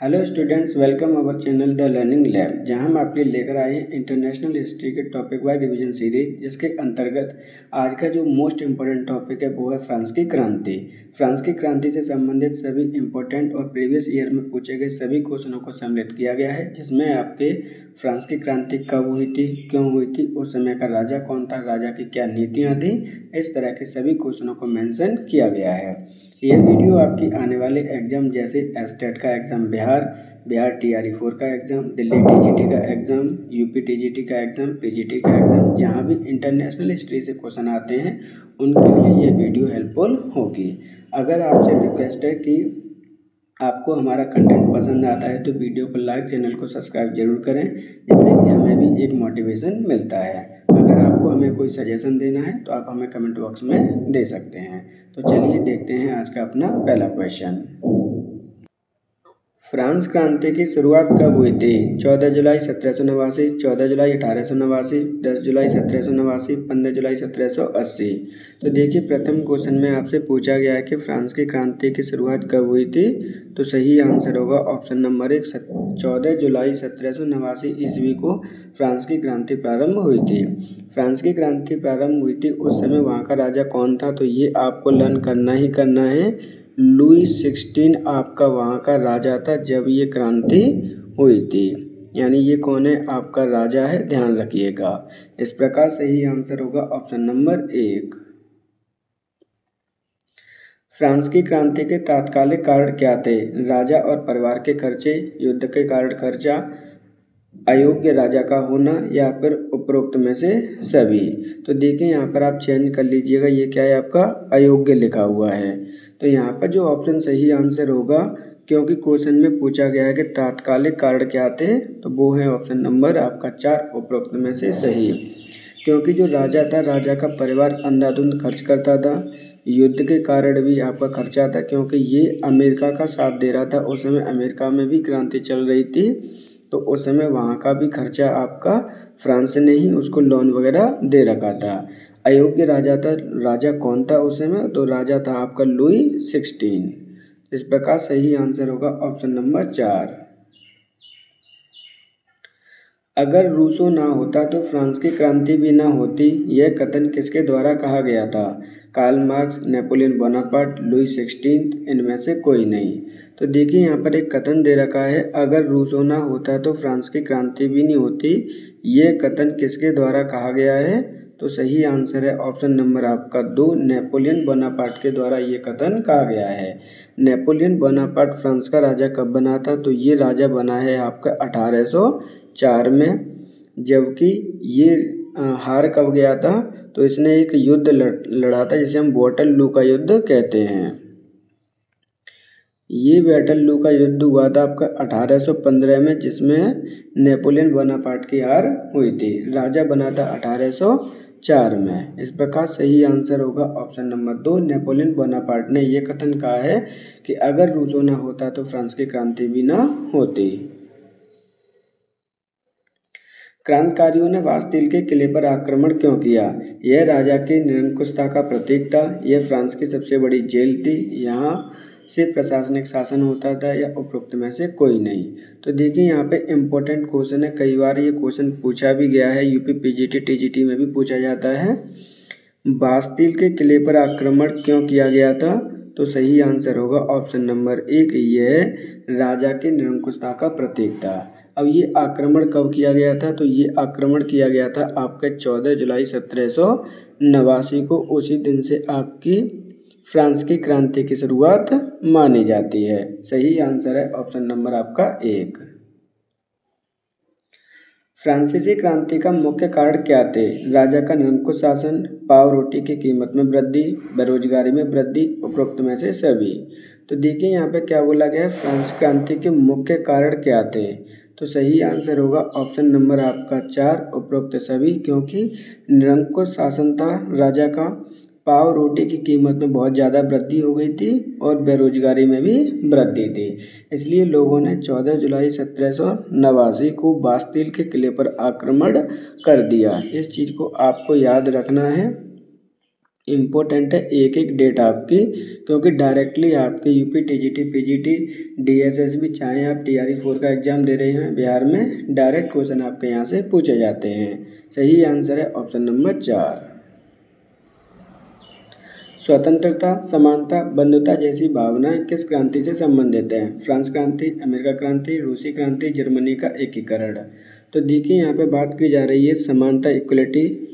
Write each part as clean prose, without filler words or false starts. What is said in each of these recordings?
Hello students, welcome our channel the learning lab, जहां हम आपके लिए लेकर आए हैं इंटरनेशनल हिस्ट्री के टॉपिक वाइज रिवीजन सीरीज, जिसके अंतर्गत आज का जो मोस्ट इम्पोर्टेंट टॉपिक है वो है फ्रांस की क्रांति। फ्रांस की क्रांति से संबंधित सभी इम्पोर्टेंट और प्रीवियस ईयर में पूछे गए सभी क्वेश्चनों को सम्मिलित किया गया है, जिसमें आपके फ्रांस की क्रांति कब हुई थी, क्यों हुई थी, उस समय का राजा कौन था, राजा की क्या नीतियाँ थी, इस तरह के सभी क्वेश्चनों को मेंशन किया गया है। यह वीडियो आपकी आने वाले एग्जाम जैसे एस्टेट का एग्ज़ाम बिहार TRE 4 का एग्ज़ाम, दिल्ली TGT का एग्ज़ाम, यूपी TGT का एग्ज़ाम, PGT का एग्ज़ाम, जहां भी इंटरनेशनल हिस्ट्री से क्वेश्चन आते हैं उनके लिए ये वीडियो हेल्पफुल होगी। अगर आपसे रिक्वेस्ट है कि आपको हमारा कंटेंट पसंद आता है तो वीडियो को लाइक, चैनल को सब्सक्राइब जरूर करें, जिससे कि हमें भी एक मोटिवेशन मिलता है। अगर आपको हमें कोई सजेशन देना है तो आप हमें कमेंट बॉक्स में दे सकते हैं। तो चलिए देखते हैं आज का अपना पहला क्वेश्चन। फ्रांस क्रांति की शुरुआत कब हुई थी? 14 जुलाई 1789, 14 जुलाई 1889, 10 जुलाई 1789, 15 जुलाई 1780। तो देखिए, प्रथम क्वेश्चन में आपसे पूछा गया है कि फ्रांस की क्रांति की शुरुआत कब हुई थी। तो सही आंसर होगा ऑप्शन नंबर 1, 14 जुलाई 1789 ईस्वी को फ्रांस की क्रांति प्रारंभ हुई थी। फ्रांस की क्रांति प्रारंभ हुई थी, उस समय वहाँ का राजा कौन था, तो ये आपको लर्न करना ही करना है। लुई 16 आपका वहाँ का राजा था जब ये क्रांति हुई थी। यानी ये कौन है? आपका राजा है, ध्यान रखिएगा। इस प्रकार सही आंसर होगा ऑप्शन नंबर 1। फ्रांस की क्रांति के तात्कालिक कारण क्या थे? राजा और परिवार के खर्चे, युद्ध के कारण खर्चा, अयोग्य राजा का होना, या फिर उपरोक्त में से सभी। तो देखिए, यहाँ पर आप चेंज कर लीजिएगा, ये क्या है आपका अयोग्य लिखा हुआ है। तो यहाँ पर जो ऑप्शन सही आंसर होगा, क्योंकि क्वेश्चन में पूछा गया है कि तात्कालिक कारण क्या थे, तो वो है ऑप्शन नंबर आपका 4, उपरोक्त में से सही। क्योंकि जो राजा था, राजा का परिवार अंधाधुंध खर्च करता था, युद्ध के कारण भी आपका खर्चा था, क्योंकि ये अमेरिका का साथ दे रहा था। उस समय अमेरिका में भी क्रांति चल रही थी, तो उस समय वहाँ का भी खर्चा आपका फ्रांस ने ही उसको लोन वगैरह दे रखा था। अयोग्य राजा था, राजा कौन था उस समय? तो राजा था आपका लुई 16। इस प्रकार सही आंसर होगा ऑप्शन नंबर 4। अगर रूसो ना होता तो फ्रांस की क्रांति भी ना होती, यह कथन किसके द्वारा कहा गया था? Karl Marx, Napoleon Bonaparte, Louis 16, इनमें से कोई नहीं। तो देखिए, यहाँ पर एक कथन दे रखा है, अगर रूसो ना होता तो फ्रांस की क्रांति भी नहीं होती, ये कथन किसके द्वारा कहा गया है? तो सही आंसर है ऑप्शन नंबर आपका 2, नेपोलियन बोनापार्ट के द्वारा ये कथन कहा गया है। नेपोलियन बोनापार्ट फ्रांस का राजा कब बना था? तो ये राजा बना है आपका 1804 में। जबकि ये हार कब गया था? तो इसने एक युद्ध लड़ा था, जिसे हम वाटरलू का युद्ध कहते हैं। ये वाटरलू का युद्ध हुआ था आपका 1815 में, जिसमें नेपोलियन बोनापार्ट की हार हुई थी। राजा बना था 1804 में। इस प्रकार सही आंसर होगा ऑप्शन नंबर 2, नेपोलियन बोनापार्ट ने यह कथन कहा है कि अगर रूसो ना होता तो फ्रांस की क्रांति भी ना होती। क्रांतिकारियों ने बास्तिल के किले पर आक्रमण क्यों किया? यह राजा की निरंकुशता का प्रतीक था, यह फ्रांस की सबसे बड़ी जेल थी, यहाँ से प्रशासनिक शासन होता था, या उपरोक्त में से कोई नहीं। तो देखिए, यहाँ पे इम्पोर्टेंट क्वेश्चन है, कई बार ये क्वेश्चन पूछा भी गया है, यूपी PGT TGT में भी पूछा जाता है। बास्तिल के किले पर आक्रमण क्यों किया गया था? तो सही आंसर होगा ऑप्शन नंबर 1, यह राजा की निरंकुशता का प्रतीक था। अब ये आक्रमण कब किया गया था? तो ये आक्रमण किया गया था आपके 14 जुलाई 1789 को। उसी दिन से आपकी फ्रांस की क्रांति की शुरुआत मानी जाती है। सही आंसर है ऑप्शन नंबर आपका 1। फ्रांसीसी क्रांति का मुख्य कारण क्या थे? राजा का निरंकुश शासन, पाव रोटी की कीमत में वृद्धि, बेरोजगारी में वृद्धि, उपरोक्त में से सभी। तो देखिए, यहाँ पे क्या बोला गया है, फ्रांस क्रांति के मुख्य कारण क्या थे? तो सही आंसर होगा ऑप्शन नंबर आपका 4, उपरोक्त सभी। क्योंकि निरंकुश शासन था राजा का, पाव रोटी की कीमत में बहुत ज़्यादा वृद्धि हो गई थी, और बेरोजगारी में भी वृद्धि थी। इसलिए लोगों ने 14 जुलाई 1789 को बास्तिल के किले पर आक्रमण कर दिया। इस चीज़ को आपको याद रखना है। इम्पोर्टेंट है एक एक डेट आपकी, क्योंकि डायरेक्टली आपके यूपी टीजीटी पीजीटी डीएसएसबी चाहे आप टीआरई 4 का एग्जाम दे रहे हैं बिहार में, डायरेक्ट क्वेश्चन आपके यहाँ से पूछे जाते हैं। सही आंसर है ऑप्शन नंबर 4। स्वतंत्रता, समानता, बंधुता जैसी भावनाएं किस क्रांति से संबंधित हैं? फ्रांस क्रांति, अमेरिका क्रांति, रूसी क्रांति, जर्मनी का एकीकरण। तो देखिए यहाँ पे बात की जा रही है समानता, इक्वलिटी,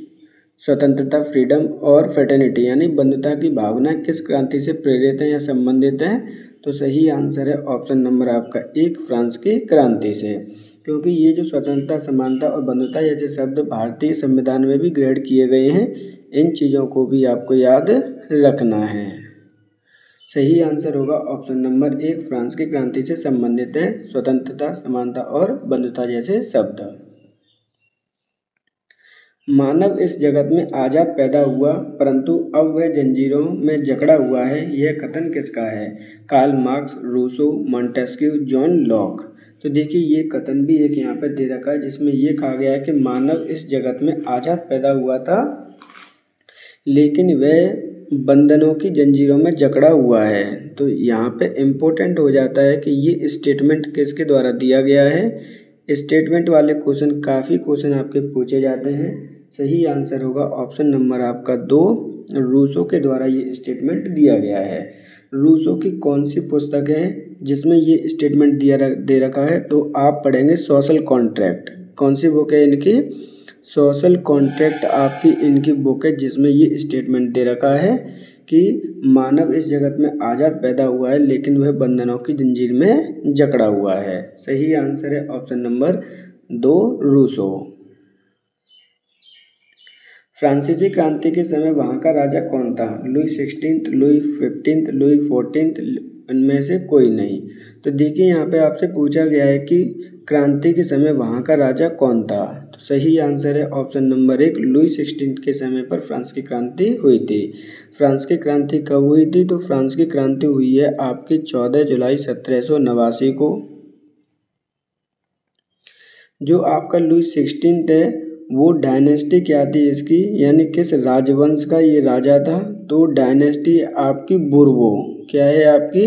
स्वतंत्रता, फ्रीडम और फ्रेटर्निटी यानी बंधुता की भावना किस क्रांति से प्रेरित है या संबंधित है? तो सही आंसर है ऑप्शन नंबर आपका 1 फ्रांस की क्रांति से, क्योंकि ये जो स्वतंत्रता, समानता और बंधुता जैसे शब्द भारतीय संविधान में भी ग्रहण किए गए हैं, इन चीज़ों को भी आपको याद रखना है। सही आंसर होगा ऑप्शन नंबर 1 फ्रांस की क्रांति से संबंधित है स्वतंत्रता, समानता और बंधुता जैसे शब्द। मानव इस जगत में आज़ाद पैदा हुआ परंतु अब वह जंजीरों में जकड़ा हुआ है, यह कथन किसका है? Karl Marx, Rousseau, Montesquieu, John Locke. तो देखिए ये कथन भी एक यहाँ पे दे रखा है जिसमें ये कहा गया है कि मानव इस जगत में आज़ाद पैदा हुआ था लेकिन वह बंधनों की जंजीरों में जकड़ा हुआ है। तो यहाँ पे इम्पोर्टेंट हो जाता है कि ये स्टेटमेंट किसके द्वारा दिया गया है। स्टेटमेंट वाले क्वेश्चन काफ़ी क्वेश्चन आपके पूछे जाते हैं। सही आंसर होगा ऑप्शन नंबर आपका 2, रूसो के द्वारा ये स्टेटमेंट दिया गया है। रूसो की कौन सी पुस्तक है जिसमें ये स्टेटमेंट दे रखा है? तो आप पढ़ेंगे सोशल कॉन्ट्रैक्ट। कौन सी बुक है इनकी? सोशल कॉन्ट्रैक्ट आपकी इनकी बुक है जिसमें ये स्टेटमेंट दे रखा है कि मानव इस जगत में आज़ाद पैदा हुआ है लेकिन वह बंधनों की जंजीर में जकड़ा हुआ है। सही आंसर है ऑप्शन नंबर 2, रूसो। फ्रांसीसी क्रांति के समय वहाँ का राजा कौन था? लुई 16, लुई 15, लुई 14, इनमें से कोई नहीं। तो देखिए यहाँ पे आपसे पूछा गया है कि क्रांति के समय वहाँ का राजा कौन था? तो सही आंसर है ऑप्शन नंबर 1, लुई 16 के समय पर फ्रांस की क्रांति हुई थी। फ्रांस की क्रांति कब हुई थी? तो फ्रांस की क्रांति हुई है आपकी 14 जुलाई 1789 को। जो आपका लुई 16 है वो डायनेस्टी क्या थी इसकी, यानी किस राजवंश का ये राजा था? तो डायनेस्टी आपकी बुर्बो, क्या है आपकी?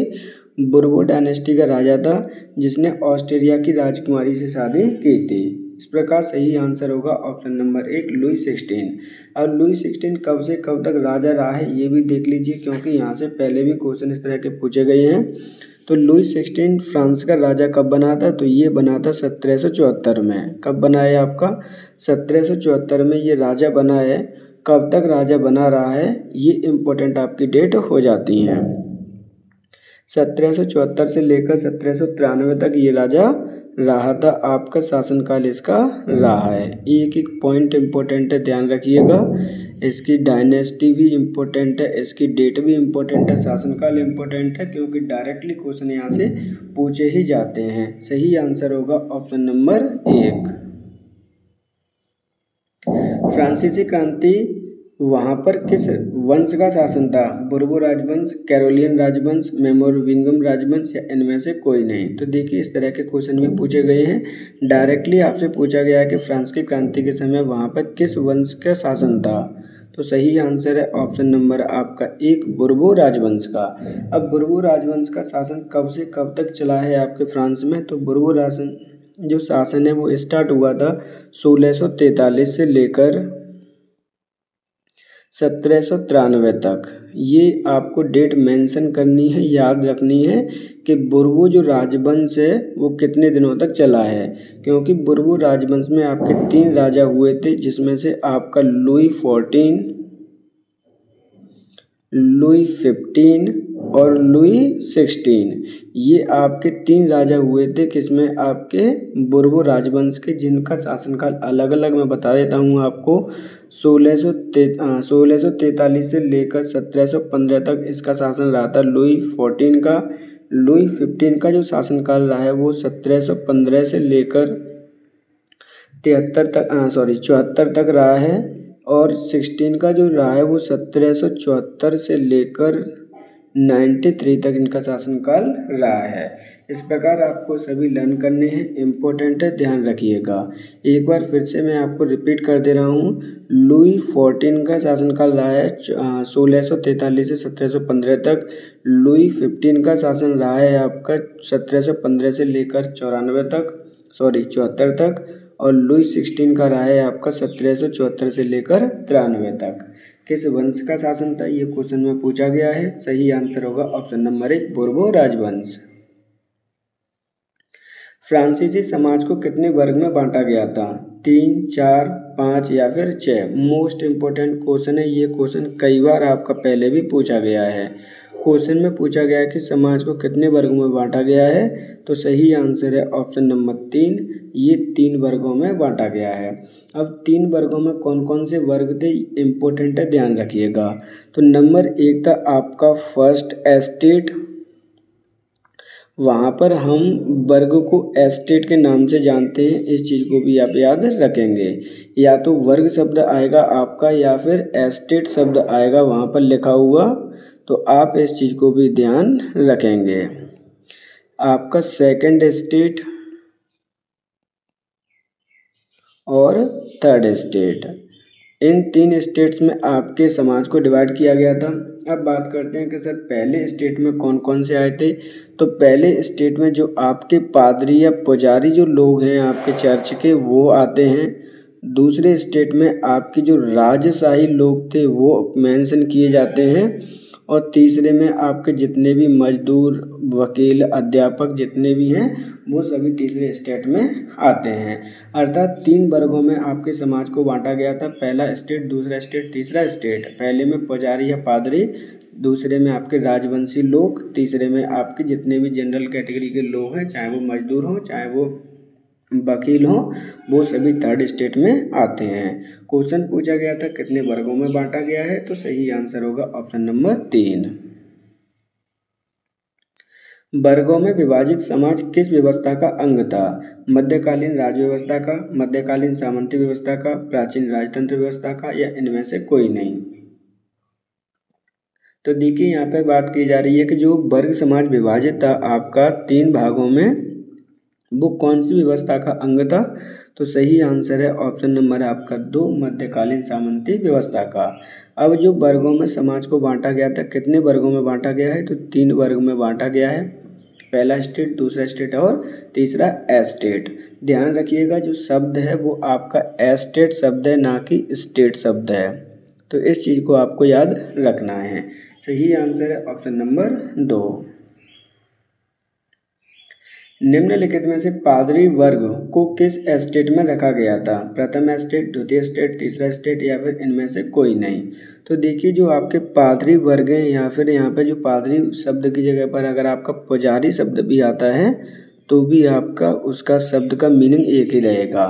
बुर्बो डायनेस्टी का राजा था जिसने ऑस्ट्रिया की राजकुमारी से शादी की थी। इस प्रकार सही आंसर होगा ऑप्शन नंबर 1, लुई 16। और लुई 16 कब से कब तक राजा रहा है ये भी देख लीजिए, क्योंकि यहाँ से पहले भी क्वेश्चन इस तरह के पूछे गए हैं। तो लुई 16 फ्रांस का राजा कब बना था? तो ये बना था 1774 में। कब बना है आपका? 1774 में ये राजा बना है। कब तक राजा बना रहा है ये इम्पोर्टेंट आपकी डेट हो जाती हैं। 1774 से लेकर 1793 तक ये राजा रहा था। आपका शासनकाल इसका रहा है। एक एक पॉइंट इम्पोर्टेंट है, ध्यान रखिएगा। इसकी डायनेस्टी भी इम्पोर्टेंट है, इसकी डेट भी इम्पोर्टेंट है, शासनकाल इम्पोर्टेंट है, क्योंकि डायरेक्टली क्वेश्चन यहाँ से पूछे ही जाते हैं। सही आंसर होगा ऑप्शन नंबर 1। फ्रांसीसी क्रांति वहाँ पर किस वंश का शासन था? बुर्बो राजवंश, कैरोलियन राजवंश, मेरोविंगियन राजवंश या इनमें से कोई नहीं। तो देखिए इस तरह के क्वेश्चन भी पूछे गए हैं। डायरेक्टली आपसे पूछा गया है कि फ्रांस की क्रांति के समय वहाँ पर किस वंश का शासन था? तो सही आंसर है ऑप्शन नंबर आपका 1, बुर्बो राजवंश का। अब बुर्बो राजवंश का शासन कब से कब तक चला है आपके फ्रांस में? तो बुर्बो जो शासन है वो स्टार्ट हुआ था 1643 से लेकर 1793 तक। ये आपको डेट मेंशन करनी है, याद रखनी है कि बुर्बो जो राजवंश है वो कितने दिनों तक चला है, क्योंकि बुर्बो राजवंश में आपके 3 राजा हुए थे, जिसमें से आपका लुई 14, लुई 15 और लुई 16। ये आपके 3 राजा हुए थे, किसमें? आपके बुर्बो राजवंश के, जिनका शासनकाल अलग अलग मैं बता देता हूँ आपको। 1643 से लेकर 1715 तक इसका शासन रहा था लुई 14 का। लुई 15 का जो शासनकाल रहा है वो 1715 से लेकर 74 तक रहा है। और 16 का जो रहा है वो 1774 से लेकर 93 तक इनका शासनकाल रहा है। इस प्रकार आपको सभी लर्न करने हैं, इम्पोर्टेंट है, ध्यान रखिएगा। एक बार फिर से मैं आपको रिपीट कर दे रहा हूँ, लुई 14 का शासनकाल रहा है 1643 से 1715 तक। लुई 15 का शासन रहा है आपका 1715 से लेकर 74 तक। और लुई 16 का रहा है आपका 1774 से लेकर 93 तक। किस वंश का शासन था, ये क्वेश्चन में पूछा गया है। सही आंसर होगा ऑप्शन नंबर 1, बोर्बो राजवंश। फ्रांसीसी समाज को कितने वर्ग में बांटा गया था, 3, 4, 5 या फिर 6? मोस्ट इम्पोर्टेंट क्वेश्चन है ये। क्वेश्चन कई बार आपका पहले भी पूछा गया है। क्वेश्चन में पूछा गया है कि समाज को कितने वर्गों में बांटा गया है, तो सही आंसर है ऑप्शन नंबर 3, ये 3 वर्गों में बांटा गया है। अब 3 वर्गों में कौन कौन से वर्ग थे, इम्पोर्टेंट है, ध्यान रखिएगा। तो नंबर 1 था आपका फर्स्ट एस्टेट। वहाँ पर हम वर्ग को एस्टेट के नाम से जानते हैं, इस चीज़ को भी आप याद रखेंगे। या तो वर्ग शब्द आएगा आपका या फिर एस्टेट शब्द आएगा वहाँ पर लिखा हुआ, तो आप इस चीज़ को भी ध्यान रखेंगे। आपका सेकंड एस्टेट और थर्ड एस्टेट, इन 3 स्टेट्स में आपके समाज को डिवाइड किया गया था। अब बात करते हैं कि सर पहले स्टेट में कौन कौन से आए थे। तो पहले स्टेट में जो आपके पादरी या पुजारी जो लोग हैं आपके चर्च के, वो आते हैं। दूसरे स्टेट में आपके जो राजशाही लोग थे वो मेंशन किए जाते हैं। और तीसरे में आपके जितने भी मजदूर, वकील, अध्यापक जितने भी हैं वो सभी तीसरे स्टेट में आते हैं। अर्थात 3 वर्गों में आपके समाज को बांटा गया था, पहला स्टेट, दूसरा स्टेट, तीसरा स्टेट। पहले में पुजारी या पादरी, दूसरे में आपके राजवंशी लोग, तीसरे में आपके जितने भी जनरल कैटेगरी के लोग हैं, चाहे वो मजदूर हों चाहे वो वकील हों, वो सभी थर्ड स्टेट में आते हैं। क्वेश्चन पूछा गया था कितने वर्गों में बांटा गया है, तो सही आंसर होगा ऑप्शन नंबर 3। वर्गों में विभाजित समाज किस व्यवस्था का अंग था, मध्यकालीन राज व्यवस्था का, मध्यकालीन सामंती व्यवस्था का, प्राचीन राजतंत्र व्यवस्था का, या इनमें से कोई नहीं? तो देखिए यहाँ पे बात की जा रही है कि जो वर्ग समाज विभाजित था आपका 3 भागों में, वो कौन सी व्यवस्था का अंग था। तो सही आंसर है ऑप्शन नंबर आपका 2, मध्यकालीन सामंती व्यवस्था का। अब जो वर्गों में समाज को बांटा गया था, कितने वर्गों में बांटा गया है, तो 3 वर्ग में बांटा गया है। पहला स्टेट, दूसरा स्टेट और तीसरा एस्टेट। ध्यान रखिएगा जो शब्द है वो आपका एस्टेट शब्द है, ना कि स्टेट शब्द है। तो इस चीज़ को आपको याद रखना है। सही आंसर है ऑप्शन नंबर 2। निम्नलिखित में से पादरी वर्ग को किस एस्टेट में रखा गया था, प्रथम एस्टेट, द्वितीय स्टेट, तीसरा स्टेट, या फिर इनमें से कोई नहीं? तो देखिए जो आपके पादरी वर्ग हैं, या फिर यहाँ पे जो पादरी शब्द की जगह पर अगर आपका पुजारी शब्द भी आता है तो भी आपका उसका शब्द का मीनिंग एक ही रहेगा।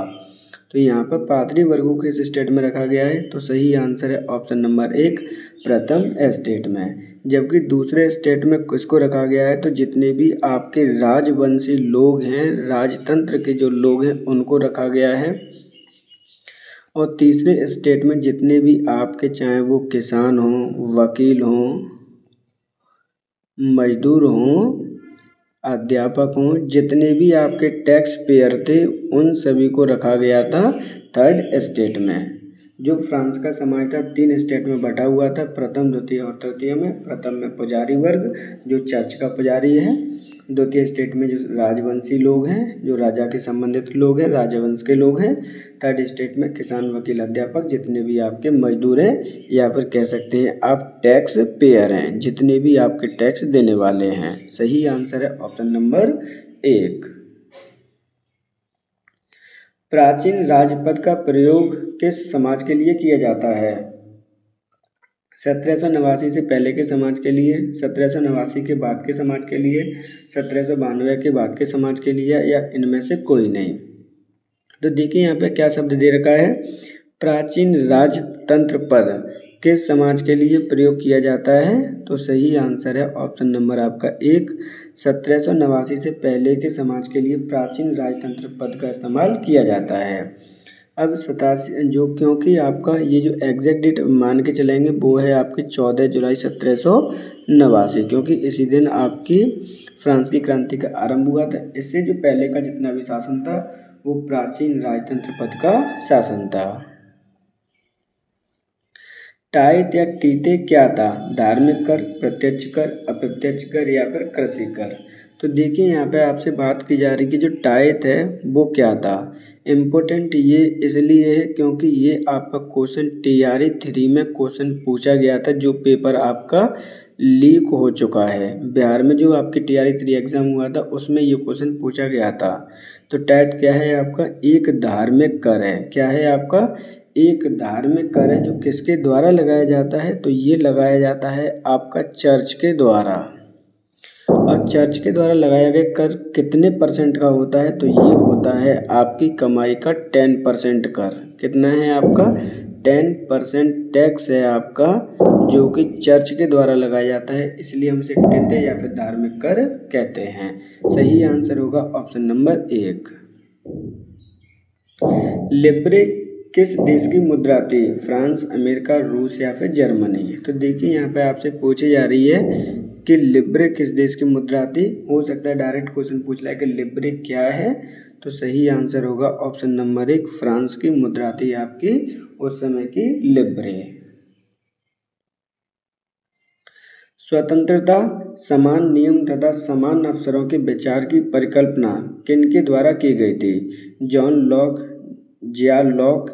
तो यहाँ पर पादरी वर्गों को किस स्टेट में रखा गया है, तो सही आंसर है ऑप्शन नंबर 1, प्रथम स्टेट में। जबकि दूसरे स्टेट में किसको रखा गया है, तो जितने भी आपके राजवंशी लोग हैं, राजतंत्र के जो लोग हैं, उनको रखा गया है। और तीसरे स्टेट में जितने भी आपके, चाहे वो किसान हों, वकील हों, मजदूर हों, अध्यापक हों, जितने भी आपके टैक्स पेयर थे, उन सभी को रखा गया था थर्ड स्टेट में। जो फ्रांस का समाज था 3 स्टेट में बटा हुआ था, प्रथम, द्वितीय और तृतीय में। प्रथम में पुजारी वर्ग जो चर्च का पुजारी है, द्वितीय स्टेट में जो राजवंशी लोग हैं, जो राजा के संबंधित लोग हैं, राजवंश के लोग हैं। थर्ड स्टेट में किसान, वकील, अध्यापक, जितने भी आपके मजदूर हैं, या फिर कह सकते हैं आप टैक्स पेयर हैं, जितने भी आपके टैक्स देने वाले हैं। सही आंसर है ऑप्शन नंबर 1। प्राचीन राजपद का प्रयोग किस समाज के लिए किया जाता है, 1789 से पहले के समाज के लिए, 1789 के बाद के समाज के लिए, 1792 के बाद के समाज के लिए, या इनमें से कोई नहीं? तो देखिए यहाँ पे क्या शब्द दे रखा है, प्राचीन राजतंत्र पद किस समाज के लिए प्रयोग किया जाता है। तो सही आंसर है ऑप्शन नंबर आपका 1, 1789 से पहले के समाज के लिए प्राचीन राजतंत्र पद का इस्तेमाल किया जाता है। अब 87 जो, क्योंकि आपका ये जो एग्जैक्ट डेट मान के चलेंगे वो है आपकी 14 जुलाई 1789, क्योंकि इसी दिन आपकी फ्रांस की क्रांति का आरंभ हुआ था। इससे जो पहले का जितना भी शासन था वो प्राचीन राजतंत्र पद का शासन था। टाइथ या टीते क्या था? धार्मिक कर, प्रत्यक्ष कर, अप्रत्यक्ष कर या फिर कृषि कर। तो देखिए यहाँ पे आपसे बात की जा रही कि जो टाइथ है वो क्या था। इम्पोर्टेंट ये इसलिए है क्योंकि ये आपका क्वेश्चन TRE 3 में क्वेश्चन पूछा गया था, जो पेपर आपका लीक हो चुका है। बिहार में जो आपकी TRE 3 एग्जाम हुआ था उसमें ये क्वेश्चन पूछा गया था। तो टाइथ क्या है आपका? एक धार्मिक कर है। क्या है आपका? एक धार्मिक कर है जो किसके द्वारा लगाया जाता है? तो ये लगाया जाता है आपका चर्च के द्वारा। और चर्च के द्वारा लगाया गया कर कितने % का होता है? तो ये होता है आपकी कमाई का 10% कर। कितना है आपका? 10% टैक्स है आपका, जो कि चर्च के द्वारा लगाया जाता है, इसलिए हम इसे टीते या फिर धार्मिक कर कहते हैं। सही आंसर होगा ऑप्शन नंबर 1। लिब्रे किस देश की मुद्रा थी? फ्रांस, अमेरिका, रूस या फिर जर्मनी। तो देखिए यहाँ पे आपसे पूछी जा रही है कि लिब्रे किस देश की मुद्रा थी। हो सकता है डायरेक्ट क्वेश्चन पूछ ले कि लिब्रे क्या है, तो सही आंसर होगा ऑप्शन नंबर 1, फ्रांस की मुद्रा थी आपकी उस समय की लिब्रे। स्वतंत्रता, समान नियम तथा समान अवसरों के विचार की परिकल्पना किनके द्वारा की गई थी? जॉन लॉक, जिया लॉक,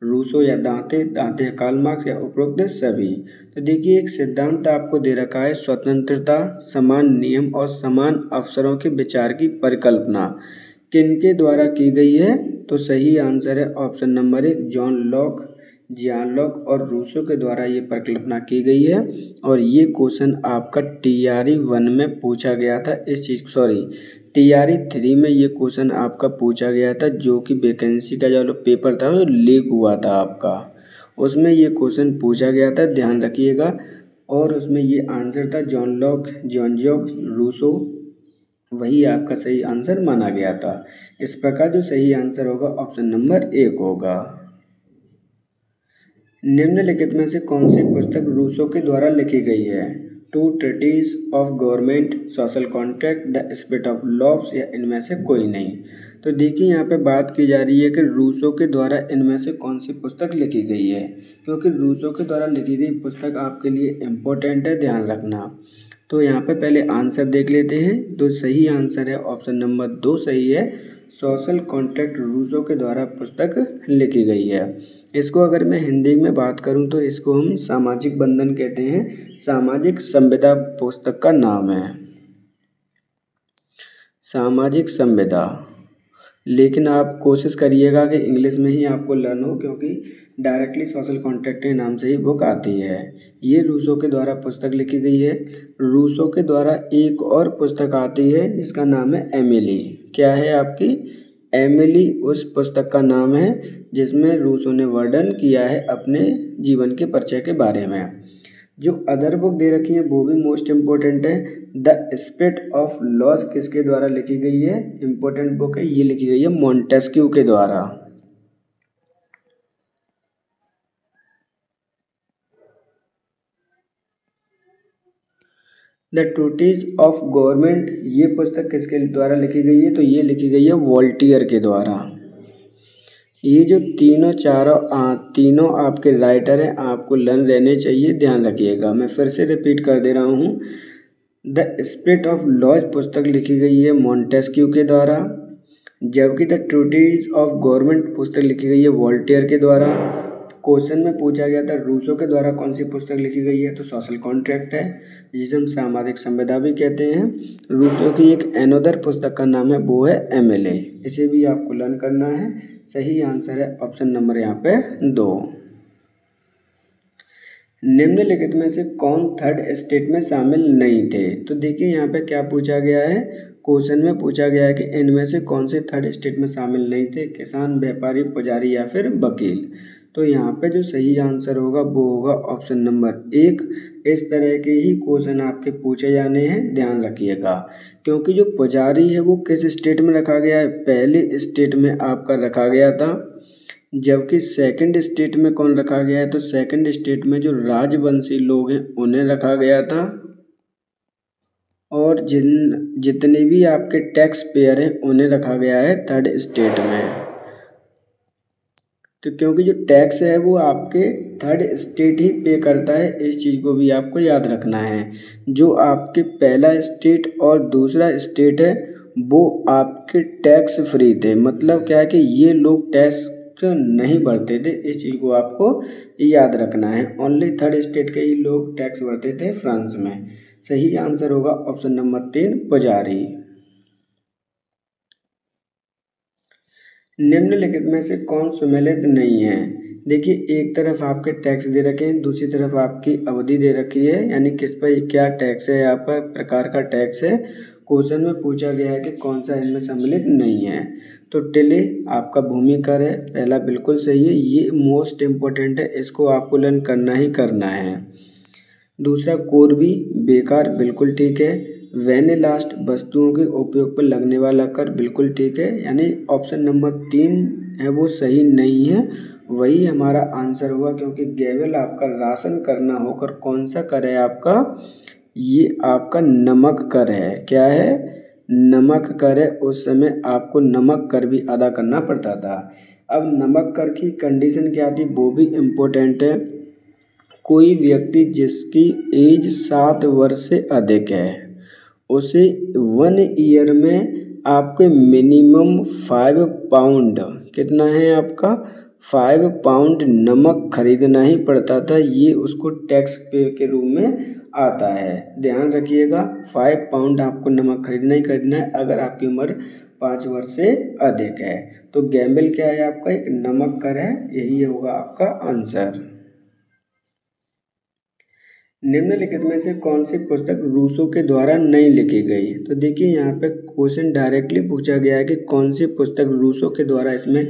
रूसो या दांते या कार्ल मार्क्स या उपरोक्त सभी। तो देखिए एक सिद्धांत आपको दे रखा है, स्वतंत्रता, समान नियम और समान अवसरों के विचार की परिकल्पना किनके द्वारा की गई है? तो सही आंसर है ऑप्शन नंबर 1, जॉन लॉक, जियान लॉक और रूसो के द्वारा ये परिकल्पना की गई है। और ये क्वेश्चन आपका TRE 1 में पूछा गया था। TRE 3 में ये क्वेश्चन आपका पूछा गया था, जो कि वैकेंसी का जो पेपर था वो लीक हुआ था आपका, उसमें ये क्वेश्चन पूछा गया था, ध्यान रखिएगा। और उसमें ये आंसर था John Locke, John Jock, Rousseau, वही आपका सही आंसर माना गया था। इस प्रकार जो सही आंसर होगा ऑप्शन नंबर 1 होगा। निम्नलिखित में से कौन सी पुस्तक रूसो के द्वारा लिखी गई है? Two treatises of government, social contract, the spirit of laws या इनमें से कोई नहीं। तो देखिए यहाँ पे बात की जा रही है कि रूसो के द्वारा इनमें से कौन सी पुस्तक लिखी गई है, क्योंकि रूसो के द्वारा लिखी गई पुस्तक आपके लिए इम्पोर्टेंट है, ध्यान रखना। तो यहाँ पे पहले आंसर देख लेते हैं। तो सही आंसर है ऑप्शन नंबर 2 सही है, सोशल कॉन्ट्रैक्ट रूसो के द्वारा पुस्तक लिखी गई है। इसको अगर मैं हिंदी में बात करूं तो इसको हम सामाजिक बंधन कहते हैं, सामाजिक संविदा पुस्तक का नाम है, सामाजिक संविदा। लेकिन आप कोशिश करिएगा कि इंग्लिश में ही आपको लर्न हो, क्योंकि डायरेक्टली सोशल कॉन्ट्रैक्ट के नाम से ही बुक आती है। ये रूसो के द्वारा पुस्तक लिखी गई है। रूसो के द्वारा एक और पुस्तक आती है जिसका नाम है एमिली। क्या है आपकी? एमिली उस पुस्तक का नाम है जिसमें रूसो ने वर्णन किया है अपने जीवन के परिचय के बारे में। जो अदर बुक दे रखी है वो भी मोस्ट इम्पोर्टेंट है। द स्पिरिट ऑफ लॉज किसके द्वारा लिखी गई है? इम्पोर्टेंट बुक है, ये लिखी गई है मॉन्टेस्क्यू के द्वारा। द ट्रूटीज ऑफ गवर्नमेंट, ये पुस्तक किसके द्वारा लिखी गई है? तो ये लिखी गई है वॉल्टियर के द्वारा। ये जो तीनों आपके राइटर हैं, आपको लर्न रहने चाहिए, ध्यान रखिएगा। मैं फिर से रिपीट कर दे रहा हूँ। द स्पिरिट ऑफ लॉज पुस्तक लिखी गई है मॉन्टेस्क्यू के द्वारा, जबकि द ट्रूटीज ऑफ गवर्नमेंट पुस्तक लिखी गई है वॉल्टियर के द्वारा। क्वेश्चन में पूछा गया था रूसो के द्वारा कौन सी पुस्तक लिखी गई है, तो सोशल कॉन्ट्रैक्ट है, जिसे हम सामाजिक संविदा भी कहते हैं। रूसो की एक अनदर पुस्तक का नाम है वो है एमएलए, इसे भी आपको लर्न करना है। सही आंसर है ऑप्शन नंबर यहाँ पे 2। निम्नलिखित में से कौन थर्ड स्टेट में शामिल नहीं थे? तो देखिए यहाँ पे क्या पूछा गया है, क्वेश्चन में पूछा गया है कि इनमें से कौन से थर्ड स्टेट में शामिल नहीं थे? किसान, व्यापारी, पुजारी या फिर वकील। तो यहाँ पे जो सही आंसर होगा वो होगा ऑप्शन नंबर 1। इस तरह के ही क्वेश्चन आपके पूछे जाने हैं, ध्यान रखिएगा। क्योंकि जो पुजारी है वो किस स्टेट में रखा गया है, पहले स्टेट में आपका रखा गया था, जबकि सेकंड स्टेट में कौन रखा गया है, तो सेकंड स्टेट में जो राजवंशी लोग हैं उन्हें रखा गया था। और जितने भी आपके टैक्स पेयर हैं उन्हें रखा गया है थर्ड स्टेट में। तो क्योंकि जो टैक्स है वो आपके थर्ड स्टेट ही पे करता है, इस चीज़ को भी आपको याद रखना है। जो आपके पहला स्टेट और दूसरा स्टेट है वो आपके टैक्स फ्री थे, मतलब क्या है कि ये लोग टैक्स नहीं भरते थे, इस चीज़ को आपको याद रखना है। ओनली थर्ड स्टेट के ही लोग टैक्स भरते थे फ्रांस में। सही आंसर होगा ऑप्शन नंबर 3 पुजारी। निम्नलिखित में से कौन सुमेलित नहीं है। देखिए एक तरफ आपके टैक्स दे रखे हैं, दूसरी तरफ आपकी अवधि दे रखी है, यानी किस पर क्या टैक्स है, यहाँ पर प्रकार का टैक्स है। क्वेश्चन में पूछा गया है कि कौन सा इनमें सम्मिलित नहीं है। तो टिले आपका भूमि कर है, पहला बिल्कुल सही है, ये मोस्ट इम्पोर्टेंट है, इसको आपको लर्न करना ही करना है। दूसरा कोरबी बेकार, बिल्कुल ठीक है। वेनेलास्ट वस्तुओं के उपयोग पर लगने वाला कर, बिल्कुल ठीक है, यानी ऑप्शन नंबर 3 है वो सही नहीं है, वही हमारा आंसर हुआ। क्योंकि गैवेल आपका राशन करना होकर कौन सा कर है आपका, ये आपका नमक कर है। क्या है, नमक कर है। उस समय आपको नमक कर भी अदा करना पड़ता था। अब नमक कर की कंडीशन क्या थी वो भी इम्पोर्टेंट है। कोई व्यक्ति जिसकी एज 7 वर्ष से अधिक है उसे 1 ईयर में आपके मिनिमम 5 पाउंड, कितना है आपका 5 पाउंड नमक खरीदना ही पड़ता था। ये उसको टैक्स पे के रूप में आता है, ध्यान रखिएगा। 5 पाउंड आपको नमक खरीदना ही खरीदना है अगर आपकी उम्र 5 वर्ष से अधिक है। तो गैम्बल क्या है आपका, एक नमक कर है, यही होगा आपका आंसर। निम्नलिखित में से कौन सी पुस्तक रूसो के द्वारा नहीं लिखी गई। तो देखिए यहाँ पे क्वेश्चन डायरेक्टली पूछा गया है कि कौन सी पुस्तक रूसो के द्वारा इसमें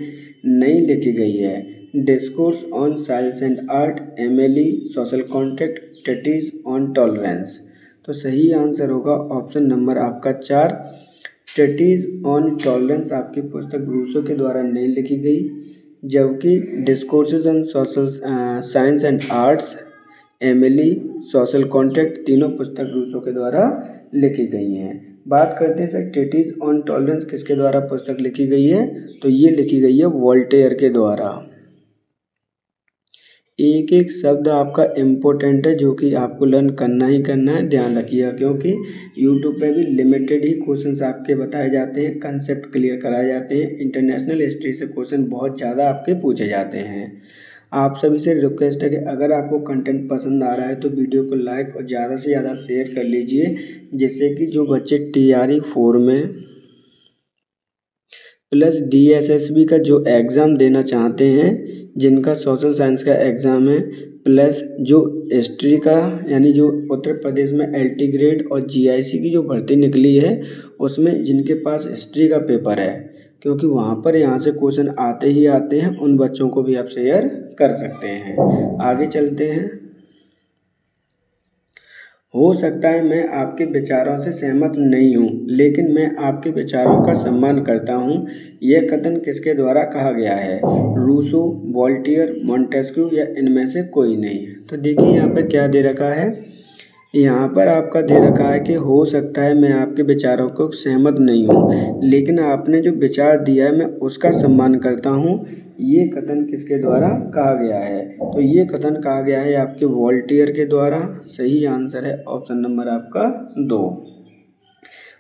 नहीं लिखी गई है। Discourse on science and art, Emile, social contract, treatise on tolerance. तो सही आंसर होगा ऑप्शन नंबर आपका 4, ट्रीटिज ऑन टॉलरेंस आपकी पुस्तक रूसो के द्वारा नहीं लिखी गई। जबकि discourses on social science and arts, Emily, social contract, तीनों पुस्तक रूसो के द्वारा लिखी गई हैं। बात करते हैं सर ट्रीटिज ऑन टॉलरेंस किसके द्वारा पुस्तक लिखी गई है, तो ये लिखी गई है वोल्टेयर के द्वारा। एक एक शब्द आपका इम्पोर्टेंट है जो कि आपको लर्न करना ही करना है, ध्यान रखिएगा। क्योंकि यूट्यूब पे भी लिमिटेड ही क्वेश्चंस आपके बताए जाते हैं, कंसेप्ट क्लियर कराए जाते हैं। इंटरनेशनल हिस्ट्री से क्वेश्चन बहुत ज़्यादा आपके पूछे जाते हैं। आप सभी से रिक्वेस्ट है कि अगर आपको कंटेंट पसंद आ रहा है तो वीडियो को लाइक और ज़्यादा से ज़्यादा शेयर कर लीजिए, जिससे कि जो बच्चे TRE 4 में प्लस DSSB का जो एग्ज़ाम देना चाहते हैं, जिनका सोशल साइंस का एग्ज़ाम है, प्लस जो हिस्ट्री का, यानी जो उत्तर प्रदेश में LT ग्रेड और GIC की जो भर्ती निकली है उसमें जिनके पास हिस्ट्री का पेपर है, क्योंकि वहाँ पर यहाँ से क्वेश्चन आते ही आते हैं, उन बच्चों को भी आप शेयर कर सकते हैं। आगे चलते हैं। हो सकता है मैं आपके विचारों से सहमत नहीं हूँ, लेकिन मैं आपके विचारों का सम्मान करता हूँ। यह कथन किसके द्वारा कहा गया है, रूसो, वोल्टेयर, मॉन्टेस्क्यू या इनमें से कोई नहीं। तो देखिए यहाँ पे क्या दे रखा है, यहाँ पर आपका दे रखा है कि हो सकता है मैं आपके विचारों को सहमत नहीं हूँ, लेकिन आपने जो विचार दिया है मैं उसका सम्मान करता हूँ। ये कथन किसके द्वारा कहा गया है, तो ये कथन कहा गया है आपके वोल्टेयर के द्वारा। सही आंसर है ऑप्शन नंबर आपका 2।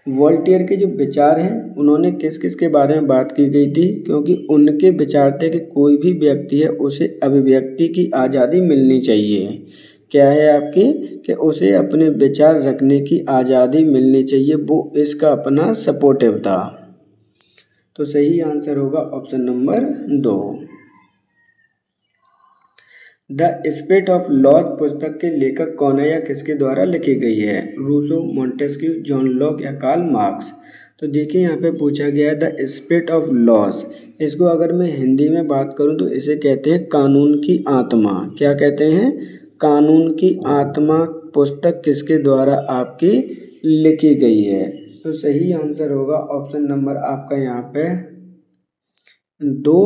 वोल्टेयर के जो विचार हैं उन्होंने किस किस के बारे में बात की गई थी, क्योंकि उनके विचार थे कि कोई भी व्यक्ति है उसे अभिव्यक्ति की आज़ादी मिलनी चाहिए। क्या है आपकी, कि उसे अपने विचार रखने की आज़ादी मिलनी चाहिए, वो इसका अपना सपोर्टिव था। तो सही आंसर होगा option number 2। The spirit of laws पुस्तक के लेखक कौन है या किसके द्वारा लिखी गई है, रूसो, मॉन्टेस्क्यू, जॉन लॉक या कार्ल मार्क्स। तो देखिए यहाँ पे पूछा गया है द स्पिरिट ऑफ लॉज। इसको अगर मैं हिंदी में बात करूँ तो इसे कहते हैं कानून की आत्मा। क्या कहते हैं? कानून की आत्मा पुस्तक किसके द्वारा आपकी लिखी गई है? तो सही आंसर होगा ऑप्शन नंबर आपका यहाँ पे 2,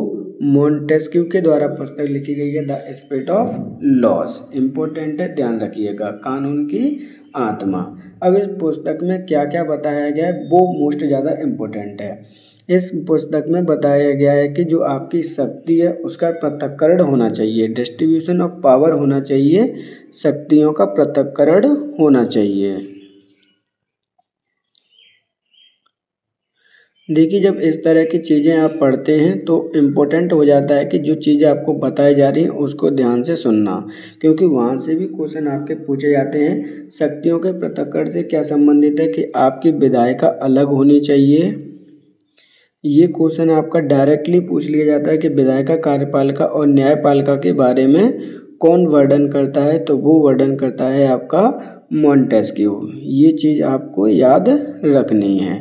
मोंटेस्क्यू के द्वारा पुस्तक लिखी गई है the spirit of laws. Important है, ध्यान रखिएगा, कानून की आत्मा। अब इस पुस्तक में क्या क्या बताया गया है वो मोस्ट ज़्यादा इम्पोर्टेंट है। इस पुस्तक में बताया गया है कि जो आपकी शक्ति है उसका पृथक्करण होना चाहिए, डिस्ट्रीब्यूशन ऑफ पावर होना चाहिए, शक्तियों का पृथक्करण होना चाहिए। देखिए जब इस तरह की चीज़ें आप पढ़ते हैं तो इम्पोर्टेंट हो जाता है कि जो चीज़ें आपको बताई जा रही हैं उसको ध्यान से सुनना, क्योंकि वहाँ से भी क्वेश्चन आपके पूछे जाते हैं। शक्तियों के पृथक्करण से क्या संबंधित है कि आपकी विधायिका अलग होनी चाहिए। ये क्वेश्चन आपका डायरेक्टली पूछ लिया जाता है कि विधायिका, कार्यपालिका और न्यायपालिका के बारे में कौन वर्णन करता है, तो वो वर्णन करता है आपका मोंटेस्क्यू। ये चीज़ आपको याद रखनी है।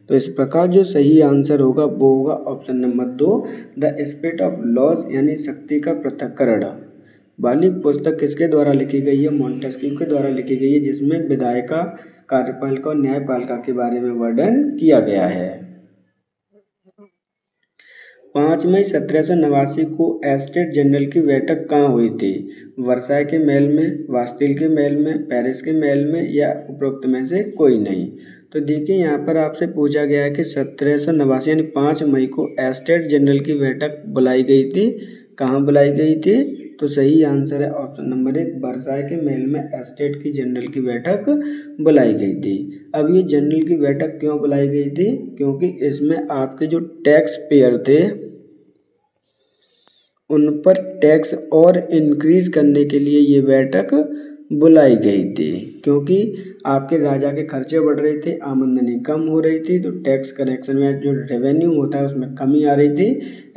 तो इस प्रकार जो सही आंसर होगा वो होगा option number 2, the spirit of laws यानी शक्ति का पृथक्करण वाली पुस्तक किसके द्वारा लिखी गई है? मोंटेस्क्यू के द्वारा लिखी गई है, जिसमें विधायिका, कार्यपालिका और न्यायपालिका के बारे में वर्णन किया गया है। 5 मई 1789 को एस्टेट जनरल की बैठक कहाँ हुई थी? वर्साई के महल में, वास्तिल के महल में, पेरिस के महल में या उपरोक्त में से कोई नहीं। तो देखिए यहाँ पर आपसे पूछा गया है कि 1789 यानी 5 मई को एस्टेट जनरल की बैठक बुलाई गई थी। कहाँ बुलाई गई थी? तो सही आंसर है ऑप्शन नंबर 1, वर्साई के महल में एस्टेट की जनरल की बैठक बुलाई गई थी। अब ये जनरल की बैठक क्यों बुलाई गई थी? क्योंकि इसमें आपके जो टैक्स पेयर थे उन पर टैक्स और इंक्रीज करने के लिए ये बैठक बुलाई गई थी, क्योंकि आपके राजा के खर्चे बढ़ रहे थे, आमदनी कम हो रही थी, तो टैक्स कलेक्शन में जो रेवेन्यू होता है उसमें कमी आ रही थी।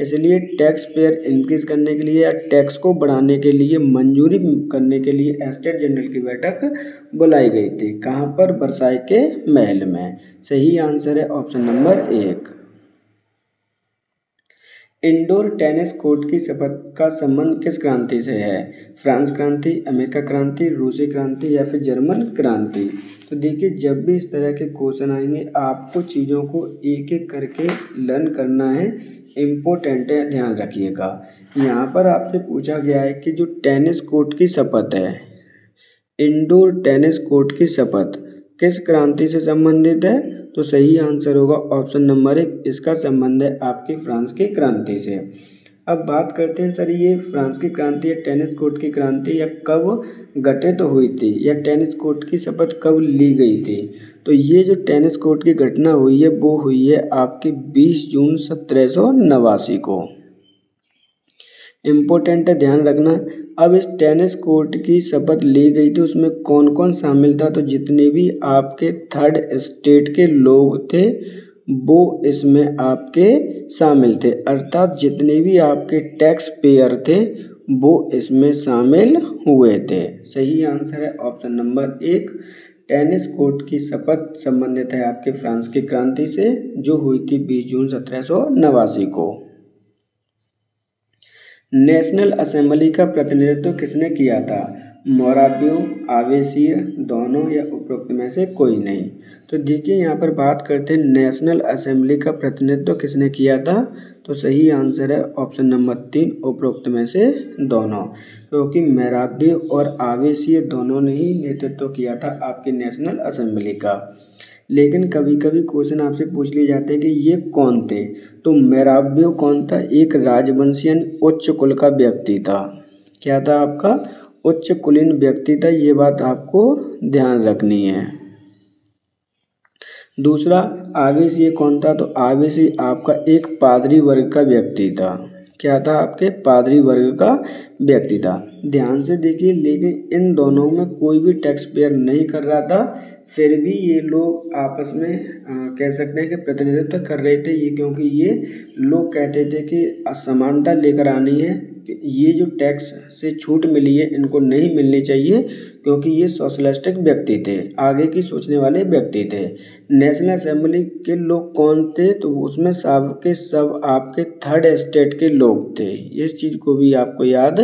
इसलिए टैक्स पेयर इंक्रीज करने के लिए या टैक्स को बढ़ाने के लिए मंजूरी करने के लिए एस्टेट जनरल की बैठक बुलाई गई थी। कहाँ पर? वर्साई के महल में। सही आंसर है option number 1। Indoor tennis court की शपथ का संबंध किस क्रांति से है? फ्रांस क्रांति, अमेरिका क्रांति, रूसी क्रांति या फिर जर्मन क्रांति। तो देखिए जब भी इस तरह के क्वेश्चन आएंगे आपको चीज़ों को एक एक करके लर्न करना है, इम्पोर्टेंट है, ध्यान रखिएगा। यहाँ पर आपसे पूछा गया है कि जो टेनिस कोर्ट की शपथ है, इंडोर टेनिस कोर्ट की शपथ किस क्रांति से संबंधित है? तो सही आंसर होगा ऑप्शन नंबर 1, इसका संबंध है आपकी फ्रांस की क्रांति से। अब बात करते हैं सर ये फ्रांस की क्रांति या टेनिस कोर्ट की क्रांति या कब घटित हुई थी या टेनिस कोर्ट की शपथ कब ली गई थी? तो ये जो टेनिस कोर्ट की घटना हुई है वो हुई है आपकी 20 जून 1789 को। इम्पोर्टेंट है, ध्यान रखना। अब इस टेनिस कोर्ट की शपथ ली गई थी उसमें कौन कौन शामिल था? तो जितने भी आपके थर्ड स्टेट के लोग थे वो इसमें आपके शामिल थे, अर्थात जितने भी आपके टैक्स पेयर थे वो इसमें शामिल हुए थे। सही आंसर है ऑप्शन नंबर 1, टेनिस कोर्ट की शपथ संबंधित है आपके फ्रांस की क्रांति से जो हुई थी 20 जून 1789 को। नेशनल असेंबली का प्रतिनिधित्व किसने किया था? मोराबियो, आवेसीय, दोनों या उपरोक्त में से कोई नहीं। तो देखिए यहाँ पर बात करते हैं नेशनल असेंबली का प्रतिनिधित्व किसने किया था? तो सही आंसर है ऑप्शन नंबर 3, उपरोक्त में से दोनों, क्योंकि मोराबियो और आवेसीय दोनों ने ही नेतृत्व किया था आपकी नेशनल असेंबली का। लेकिन कभी कभी क्वेश्चन आपसे पूछ लिए जाते हैं कि ये कौन थे? तो मोराबियो कौन था? एक राजवंशी यानी उच्च कुल का व्यक्ति था। क्या था आपका? उच्च कुलीन व्यक्ति था, ये बात आपको ध्यान रखनी है। दूसरा, आवेसी कौन था? तो आवेसी आपका एक पादरी वर्ग का व्यक्ति था। क्या था? आपके पादरी वर्ग का व्यक्ति था। ध्यान से देखिए, लेकिन इन दोनों में कोई भी टैक्स पेयर नहीं कर रहा था, फिर भी ये लोग आपस में कह सकते हैं कि प्रतिनिधित्व कर रहे थे। ये क्योंकि ये लोग कहते थे कि असमानता लेकर आनी है, ये जो टैक्स से छूट मिली है इनको नहीं मिलनी चाहिए, क्योंकि ये सोशलिस्टिक व्यक्ति थे, आगे की सोचने वाले व्यक्ति थे। नेशनल असेंबली के लोग कौन थे, तो उसमें सब के सब आपके थर्ड स्टेट के लोग थे। इस चीज़ को भी आपको याद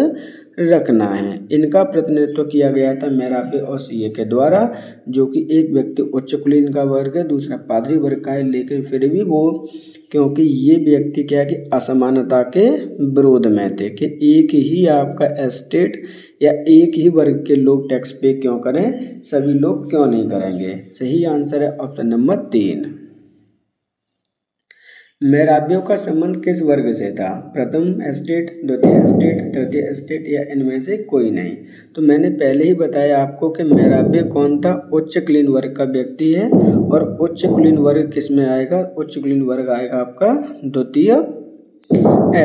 रखना है। इनका प्रतिनिधित्व किया गया था मेराबे और सीए के द्वारा, जो कि एक व्यक्ति उच्च कुलीन का वर्ग है, दूसरा पादरी वर्ग का है, लेकिन फिर भी वो, क्योंकि ये व्यक्ति क्या है कि असमानता के विरोध में थे कि एक ही आपका स्टेट या एक ही वर्ग के लोग टैक्स पे क्यों करें, सभी लोग क्यों नहीं करेंगे। सही आंसर है ऑप्शन नंबर 3। मेराबियों का संबंध किस वर्ग से था, प्रथम स्टेट, द्वितीय स्टेट, तृतीय स्टेट या इनमें से कोई नहीं। तो मैंने पहले ही बताया आपको कि मेराबे कौन था, उच्च कुलीन वर्ग का व्यक्ति है, और उच्च कुलीन वर्ग किस में आएगा, उच्च कुलीन वर्ग आएगा आपका द्वितीय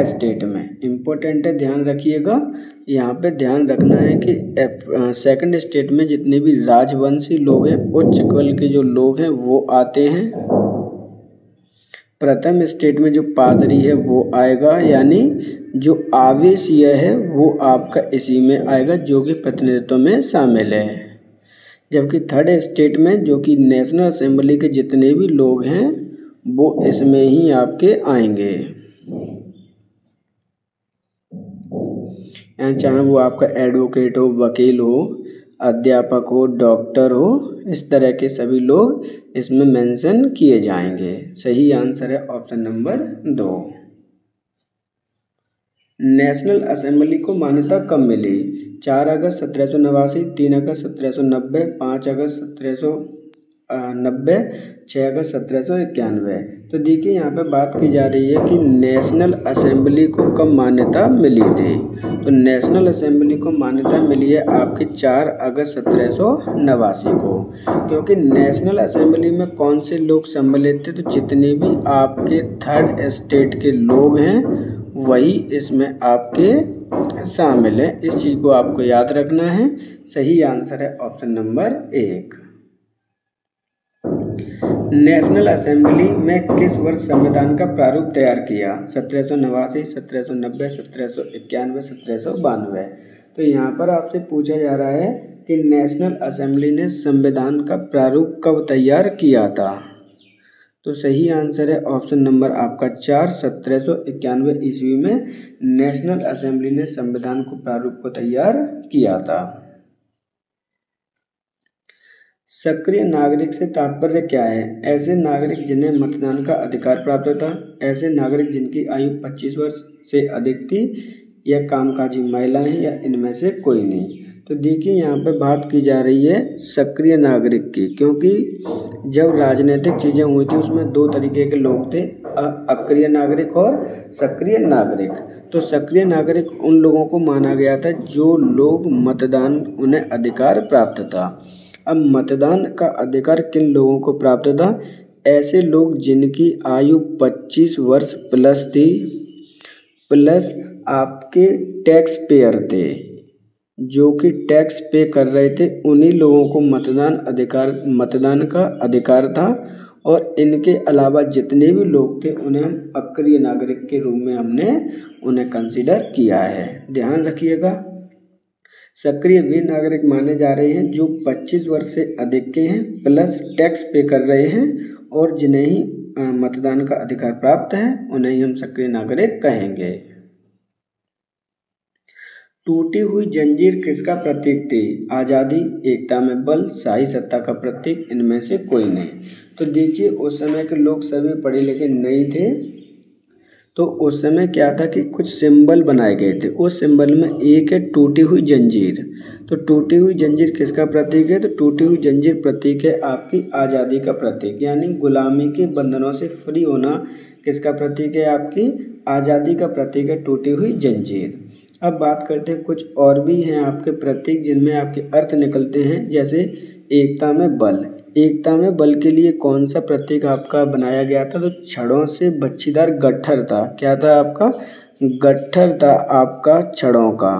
स्टेट में। इम्पोर्टेंट है, ध्यान रखिएगा। यहाँ पे ध्यान रखना है कि सेकंड स्टेट में जितने भी राजवंशी लोग हैं, उच्च कुल के जो लोग हैं वो आते हैं। प्रथम स्टेट में जो पादरी है वो आएगा, यानी जो आवेशीय है वो आपका इसी में आएगा, जो कि प्रतिनिधित्व में शामिल है। जबकि थर्ड स्टेट में जो कि नेशनल असेंबली के जितने भी लोग हैं वो इसमें ही आपके आएंगे, चाहे वो आपका एडवोकेट हो, वकील हो, अध्यापक हो, डॉक्टर हो, इस तरह के सभी लोग इसमें मेंशन किए जाएंगे। सही आंसर है ऑप्शन नंबर 2। नेशनल असेंबली को मान्यता कब मिली, 4 अगस्त 1789, 3 अगस्त 1790, 5 अगस्त 1790, 6 अगस्त 1791। तो देखिए यहाँ पे बात की जा रही है कि नेशनल असेंबली को कब मान्यता मिली थी। तो नेशनल असेंबली को मान्यता मिली है आपकी 4 अगस्त 1789 को, क्योंकि नेशनल असेंबली में कौन से लोग सम्मिलित थे, तो जितने भी आपके थर्ड स्टेट के लोग हैं वही इसमें आपके शामिल है। इस चीज़ को आपको याद रखना है। सही आंसर है ऑप्शन नंबर 1। नेशनल असेंबली में किस वर्ष संविधान का प्रारूप तैयार किया, 1789, 1790, 1791, 1792। तो यहाँ पर आपसे पूछा जा रहा है कि नेशनल असेंबली ने संविधान का प्रारूप कब तैयार किया था। तो सही आंसर है ऑप्शन नंबर आपका 4, 1791 ईस्वी में नेशनल असेंबली ने संविधान को प्रारूप को तैयार किया था। सक्रिय नागरिक से तात्पर्य क्या है, ऐसे नागरिक जिन्हें मतदान का अधिकार प्राप्त था, ऐसे नागरिक जिनकी आयु 25 वर्ष से अधिक थी, या कामकाजी महिलाएं, या इनमें से कोई नहीं। तो देखिए यहाँ पे बात की जा रही है सक्रिय नागरिक की, क्योंकि जब राजनीतिक चीज़ें हुई थी उसमें 2 तरीके के लोग थे, अक्रिय नागरिक और सक्रिय नागरिक। तो सक्रिय नागरिक उन लोगों को माना गया था जो लोग मतदान उन्हें अधिकार प्राप्त था। अब मतदान का अधिकार किन लोगों को प्राप्त था, ऐसे लोग जिनकी आयु 25 वर्ष प्लस थी, प्लस आपके टैक्स पेयर थे, जो कि टैक्स पे कर रहे थे, उन्हीं लोगों को मतदान का अधिकार था। और इनके अलावा जितने भी लोग थे उन्हें हम अक्रिय नागरिक के रूप में हमने उन्हें कंसीडर किया है। ध्यान रखिएगा, सक्रिय वे नागरिक माने जा रहे हैं जो 25 वर्ष से अधिक के हैं, प्लस टैक्स पे कर रहे हैं, और जिन्हें ही मतदान का अधिकार प्राप्त है उन्हें ही हम सक्रिय नागरिक कहेंगे। टूटी हुई जंजीर किसका प्रतीक थी, आज़ादी, एकता में बल, शाही सत्ता का प्रतीक, इनमें से कोई नहीं। तो देखिए उस समय के लोग सभी पढ़े लिखे नहीं थे, तो उस समय क्या था कि कुछ सिंबल बनाए गए थे। उस सिंबल में एक है टूटी हुई जंजीर। तो टूटी हुई जंजीर किसका प्रतीक है, तो टूटी हुई जंजीर प्रतीक है आपकी आज़ादी का प्रतीक, यानी गुलामी के बंधनों से फ्री होना किसका प्रतीक है, आपकी आज़ादी का प्रतीक है टूटी हुई जंजीर। अब बात करते हैं कुछ और भी हैं आपके प्रतीक जिनमें आपके अर्थ निकलते हैं, जैसे एकता में बल। एकता में बल के लिए कौन सा प्रतीक आपका बनाया गया था, तो छड़ों से बच्छीदार गट्ठर था। क्या था आपका, गट्ठर था आपका छड़ों का।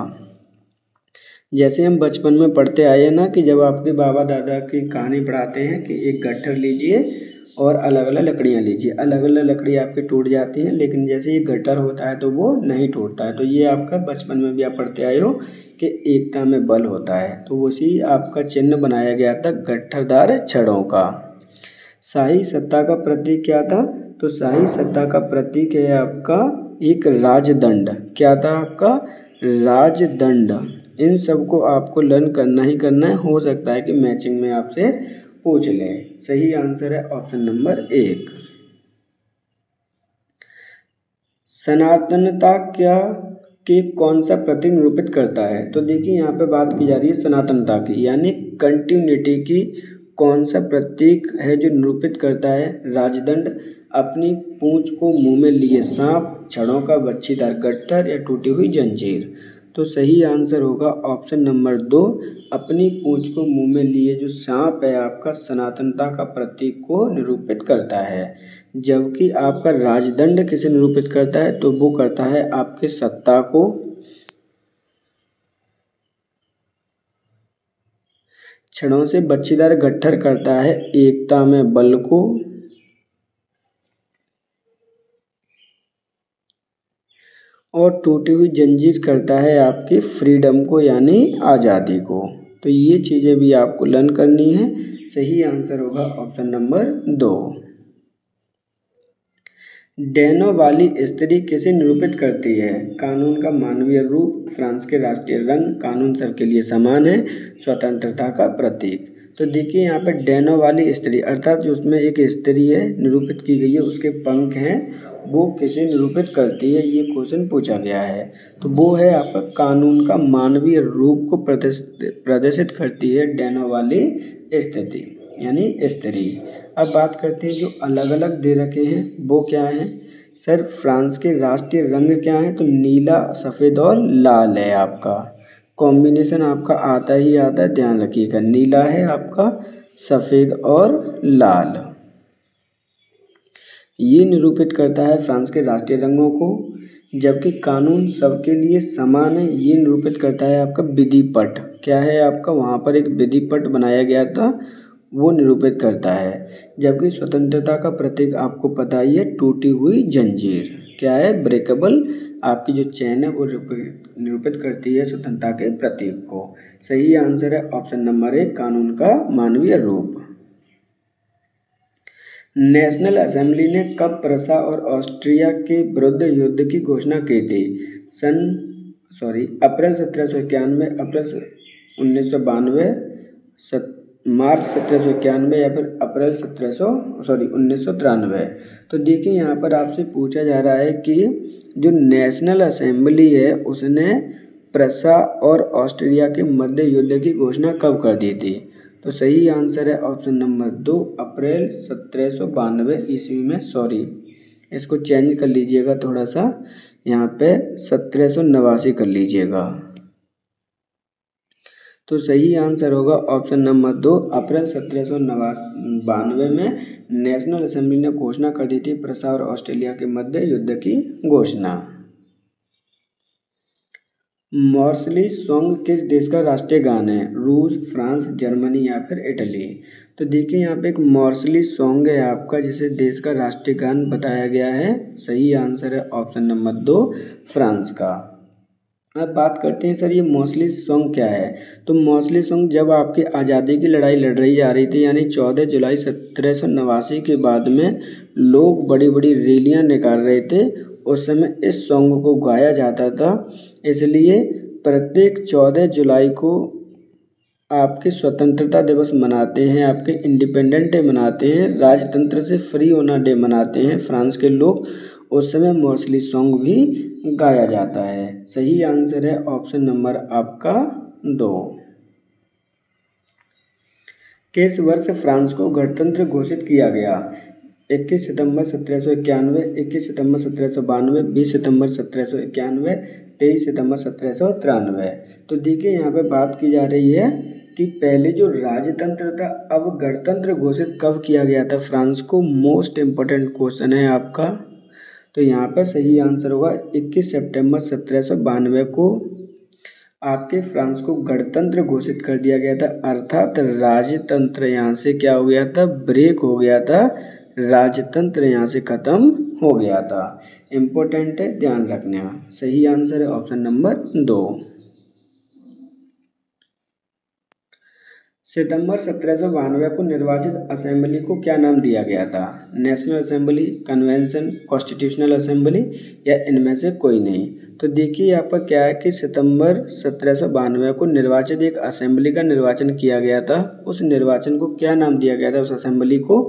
जैसे हम बचपन में पढ़ते आए हैं ना कि जब आपके बाबा दादा की कहानी पढ़ाते हैं कि एक गट्ठर लीजिए और अलग अलग लकड़ियाँ लीजिए। अलग अलग लकड़ी आपकी टूट जाती हैं, लेकिन जैसे ये गट्ठर होता है तो वो नहीं टूटता है। तो ये आपका बचपन में भी आप पढ़ते आए हो कि एकता में बल होता है। तो उसी आपका चिन्ह बनाया गया था गट्ठरदार छड़ों का। शाही सत्ता का प्रतीक क्या था? तो शाही सत्ता का प्रतीक है आपका एक राजदंड। क्या था आपका? राजदंड। इन सबको आपको लर्न करना ही करना है। हो सकता है कि मैचिंग में आपसे पूछ ले। सही आंसर है ऑप्शन नंबर 1। सनातनता क्या के कौन सा प्रतीक निरूपित करता है? तो देखिए यहाँ पे बात की जा रही है सनातनता की, यानी कंटिन्यूटी की। कौन सा प्रतीक है जो निरूपित करता है? राजदंड, अपनी पूंछ को मुंह में लिए सांप, छड़ों का बच्छीदार गट्ठर या टूटी हुई जंजीर। तो सही आंसर होगा ऑप्शन नंबर 2, अपनी पूंछ को मुंह में लिए जो सांप है आपका सनातनता का प्रतीक को निरूपित करता है। जबकि आपका राजदंड किसे निरूपित करता है? तो वो करता है आपके सत्ता को। छड़ों से बच्छीदार गट्ठर करता है एकता में बल को। और टूटी हुई जंजीर करता है आपकी फ्रीडम को, यानी आज़ादी को। तो ये चीज़ें भी आपको लर्न करनी है। सही आंसर होगा ऑप्शन नंबर 2। डैनो वाली स्त्री किसे निरूपित करती है? कानून का मानवीय रूप, फ्रांस के राष्ट्रीय रंग, कानून सबके लिए समान है, स्वतंत्रता का प्रतीक। तो देखिए यहाँ पे डैनो वाली स्त्री अर्थात जो उसमें एक स्त्री है निरूपित की गई है, उसके पंख हैं, वो किसे निरूपित करती है? ये क्वेश्चन पूछा गया है। तो वो है आपका कानून का मानवीय रूप को प्रदर्शित करती है डैनो वाली स्थिति, यानी स्त्री। अब बात करते हैं जो अलग अलग दे रखे हैं वो क्या हैं? सर फ्रांस के राष्ट्रीय रंग क्या है? तो नीला, सफ़ेद और लाल है आपका। कॉम्बिनेशन आपका आता ही आता है, ध्यान रखिएगा। नीला है आपका, सफ़ेद और लाल। ये निरूपित करता है फ्रांस के राष्ट्रीय रंगों को। जबकि कानून सबके लिए समान है, ये निरूपित करता है आपका विधि पट। क्या है आपका? वहाँ पर एक विधि पट बनाया गया था, वो निरूपित करता है। जबकि स्वतंत्रता का प्रतीक आपको पता ही है, टूटी हुई जंजीर। क्या है? ब्रेकेबल आपकी जो चैन है वो निरूपित करती है स्वतंत्रता के प्रतीक को। सही आंसर है ऑप्शन नंबर 1, कानून का मानवीय रूप। नेशनल असेंबली ने कब प्रूसिया और ऑस्ट्रिया के विरुद्ध युद्ध की घोषणा की थी? अप्रैल 1791, अप्रैल 1992, मार्च 1791 या फिर अप्रैल 1993। तो देखिए यहाँ पर आपसे पूछा जा रहा है कि जो नेशनल असेंबली है उसने प्रूसिया और ऑस्ट्रिया के मध्य युद्ध की घोषणा कब कर दी थी? तो सही आंसर है ऑप्शन नंबर 2, अप्रैल 1792 ईस्वी में। इसको चेंज कर लीजिएगा थोड़ा सा, यहाँ पे 1789 कर लीजिएगा। तो सही आंसर होगा ऑप्शन नंबर 2, अप्रैल 1792 में नेशनल असेंबली ने घोषणा कर दी थी प्रूसिया और ऑस्ट्रिया के मध्य युद्ध की घोषणा। मार्शली सॉन्ग किस देश का राष्ट्रीय गान है? रूस, फ्रांस, जर्मनी या फिर इटली। तो देखिए यहाँ पे एक मार्शली सॉन्ग है आपका जिसे देश का राष्ट्रीय गान बताया गया है। सही आंसर है ऑप्शन नंबर 2, फ्रांस का। अब बात करते हैं सर ये मार्शली सॉन्ग क्या है? तो मार्शली सॉन्ग जब आपकी आज़ादी की लड़ाई लड़ रही जा रही थी, यानी 14 जुलाई 1789 के बाद में लोग बड़ी बड़ी रैलियाँ निकाल रहे थे, उस समय इस सॉन्ग को गाया जाता था। इसलिए प्रत्येक 14 जुलाई को आपके स्वतंत्रता दिवस मनाते हैं, आपके इंडिपेंडेंट डे मनाते हैं, राजतंत्र से फ्री होना डे मनाते हैं फ्रांस के लोग। उस समय मार्शली सॉन्ग भी गाया जाता है। सही आंसर है ऑप्शन नंबर आपका 2। किस वर्ष फ्रांस को गणतंत्र घोषित किया गया? 21 सितंबर 1791, 21 सितंबर 1792, 20 सितंबर 1791, 23 सितंबर 1793। तो देखिए यहाँ पे बात की जा रही है कि पहले जो राजतंत्र था अब गणतंत्र घोषित कब किया गया था फ्रांस को? मोस्ट इम्पोर्टेंट क्वेश्चन है आपका। तो यहाँ पर सही आंसर होगा 21 सितंबर 1792 को आपके फ्रांस को गणतंत्र घोषित कर दिया गया था। अर्थात राजतंत्र यहाँ से क्या हो गया था? ब्रेक हो गया था राजतंत्र यहाँ से खत्म हो गया था। इम्पोर्टेंट है, ध्यान रखना। सही आंसर है ऑप्शन नंबर 2। सितंबर 1792 को निर्वाचित असेंबली को क्या नाम दिया गया था? National assembly, convention, constitutional assembly या इनमें से कोई नहीं। तो देखिए यहाँ पर क्या है कि सितंबर 1792 को निर्वाचित एक असेंबली का निर्वाचन किया गया था। उस निर्वाचन को क्या नाम दिया गया था उस असेंबली को?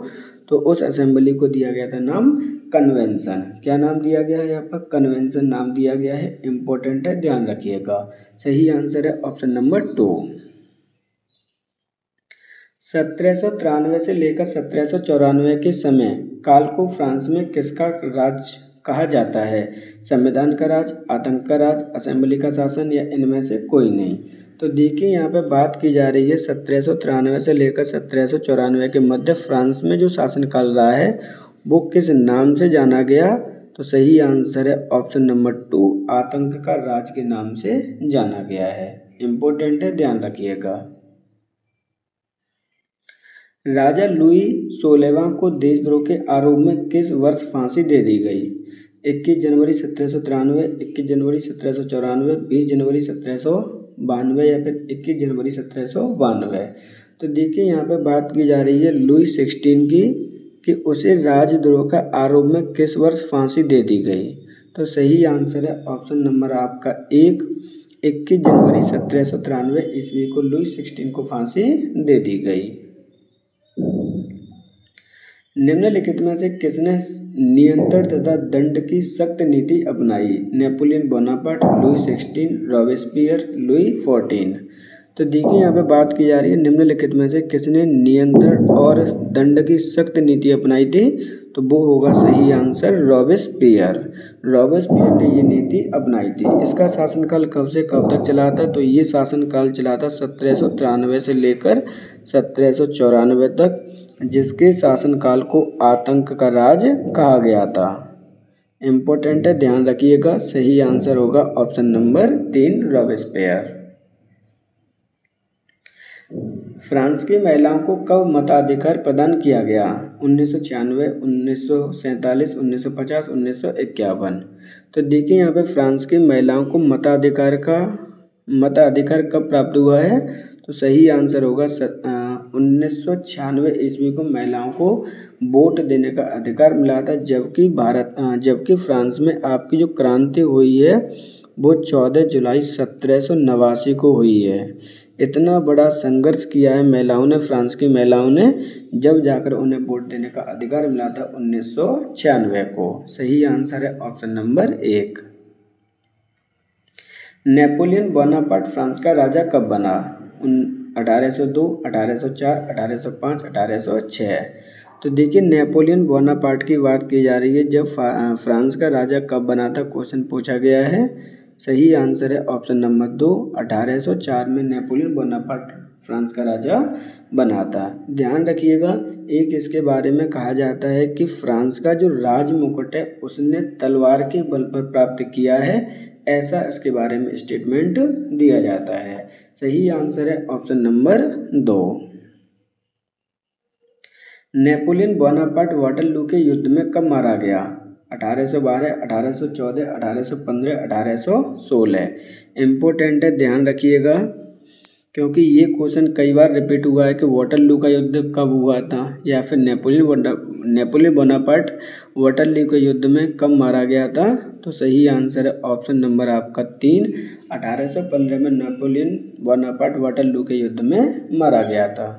तो उस असेंबली को दिया गया था नाम कन्वेंशन। क्या नाम दिया गया है यहाँ पर? कन्वेंशन नाम दिया गया है। इम्पोर्टेंट है, ध्यान रखिएगा। सही आंसर है ऑप्शन नंबर 2। 1793 से लेकर 1794 के समय काल को फ्रांस में किसका राज कहा जाता है? संविधान का राज, आतंक का राज, असेंबली का शासन या इनमें से कोई नहीं। तो देखिए यहाँ पे बात की जा रही है 1793 से लेकर 1794 के मध्य फ्रांस में जो शासनकाल रहा है वो किस नाम से जाना गया? तो सही आंसर है ऑप्शन नंबर 2, आतंक का राज के नाम से जाना गया है। इम्पोर्टेंट है, ध्यान रखिएगा। राजा लुई 16वां को देशद्रोह के आरोप में किस वर्ष फांसी दे दी गई? 21 जनवरी 1793, 21 जनवरी 1794, 20 जनवरी 1792 या फिर 21 जनवरी 1792। तो देखिए यहाँ पे बात की जा रही है लुई 16 की कि उसे राजद्रोह का आरोप में किस वर्ष फांसी दे दी गई। तो सही आंसर है ऑप्शन नंबर आपका 1, 21 जनवरी 1793 ईस्वी को लुई 16 को फांसी दे दी गई। निम्नलिखित में से किसने नियंत्रण तथा दंड की सख्त नीति अपनाई? Napoleon Bonaparte, Louis 16, Robespierre, Louis 14। तो देखिए यहाँ पे बात की जा रही है निम्नलिखित में से किसने नियंत्रण और दंड की सख्त नीति अपनाई थी? तो वो होगा सही आंसर रॉबेस्पियर। रॉबेस्पियर ने ये नीति अपनाई थी। इसका शासनकाल कब से कब तक चला था? तो ये शासनकाल चला था 1793 से लेकर 1794 तक, जिसके शासनकाल को आतंक का राज कहा गया था। इम्पोर्टेंट है, ध्यान रखिएगा। सही आंसर होगा ऑप्शन नंबर 3, रॉबेस्पियर। फ्रांस की महिलाओं को कब मताधिकार प्रदान किया गया? 1996, 1947, 1950, 1951। तो देखिए यहाँ पे फ्रांस की महिलाओं को मताधिकार कब प्राप्त हुआ है? तो सही आंसर होगा 1996 ईस्वी को महिलाओं को वोट देने का अधिकार मिला था। जबकि फ्रांस में आपकी जो क्रांति हुई है वो 14 जुलाई 1789 को हुई है। इतना बड़ा संघर्ष किया है महिलाओं ने, फ्रांस की महिलाओं ने, जब जाकर उन्हें वोट देने का अधिकार मिला था 1996 को। सही आंसर है option number 1। Napoleon Bonaparte France का राजा कब बना? 1802, 1804, 1805, 1806। तो देखिए नेपोलियन बोनापार्ट की बात की जा रही है जब फ्रांस का राजा कब बना था, क्वेश्चन पूछा गया है। सही आंसर है ऑप्शन नंबर 2, 1804 में नेपोलियन बोनापार्ट फ्रांस का राजा बना था। ध्यान रखिएगा, एक इसके बारे में कहा जाता है कि फ्रांस का जो राज मुकुट है उसने तलवार के बल पर प्राप्त किया है, ऐसा इसके बारे में स्टेटमेंट दिया जाता है। सही आंसर है option number 2। Napoleon Bonaparte Waterloo के युद्ध में कब मारा गया? 1812, 1814, 1815, 1816। इम्पोर्टेंट है, ध्यान रखिएगा, क्योंकि ये क्वेश्चन कई बार रिपीट हुआ है कि वाटरलू का युद्ध कब हुआ था या फिर नेपोलियन बोनापार्ट वाटरलू के युद्ध में कब मारा गया था। तो सही आंसर है ऑप्शन नंबर आपका 3, 1815 में नेपोलियन बोनापार्ट वाटरलू के युद्ध में मारा गया था।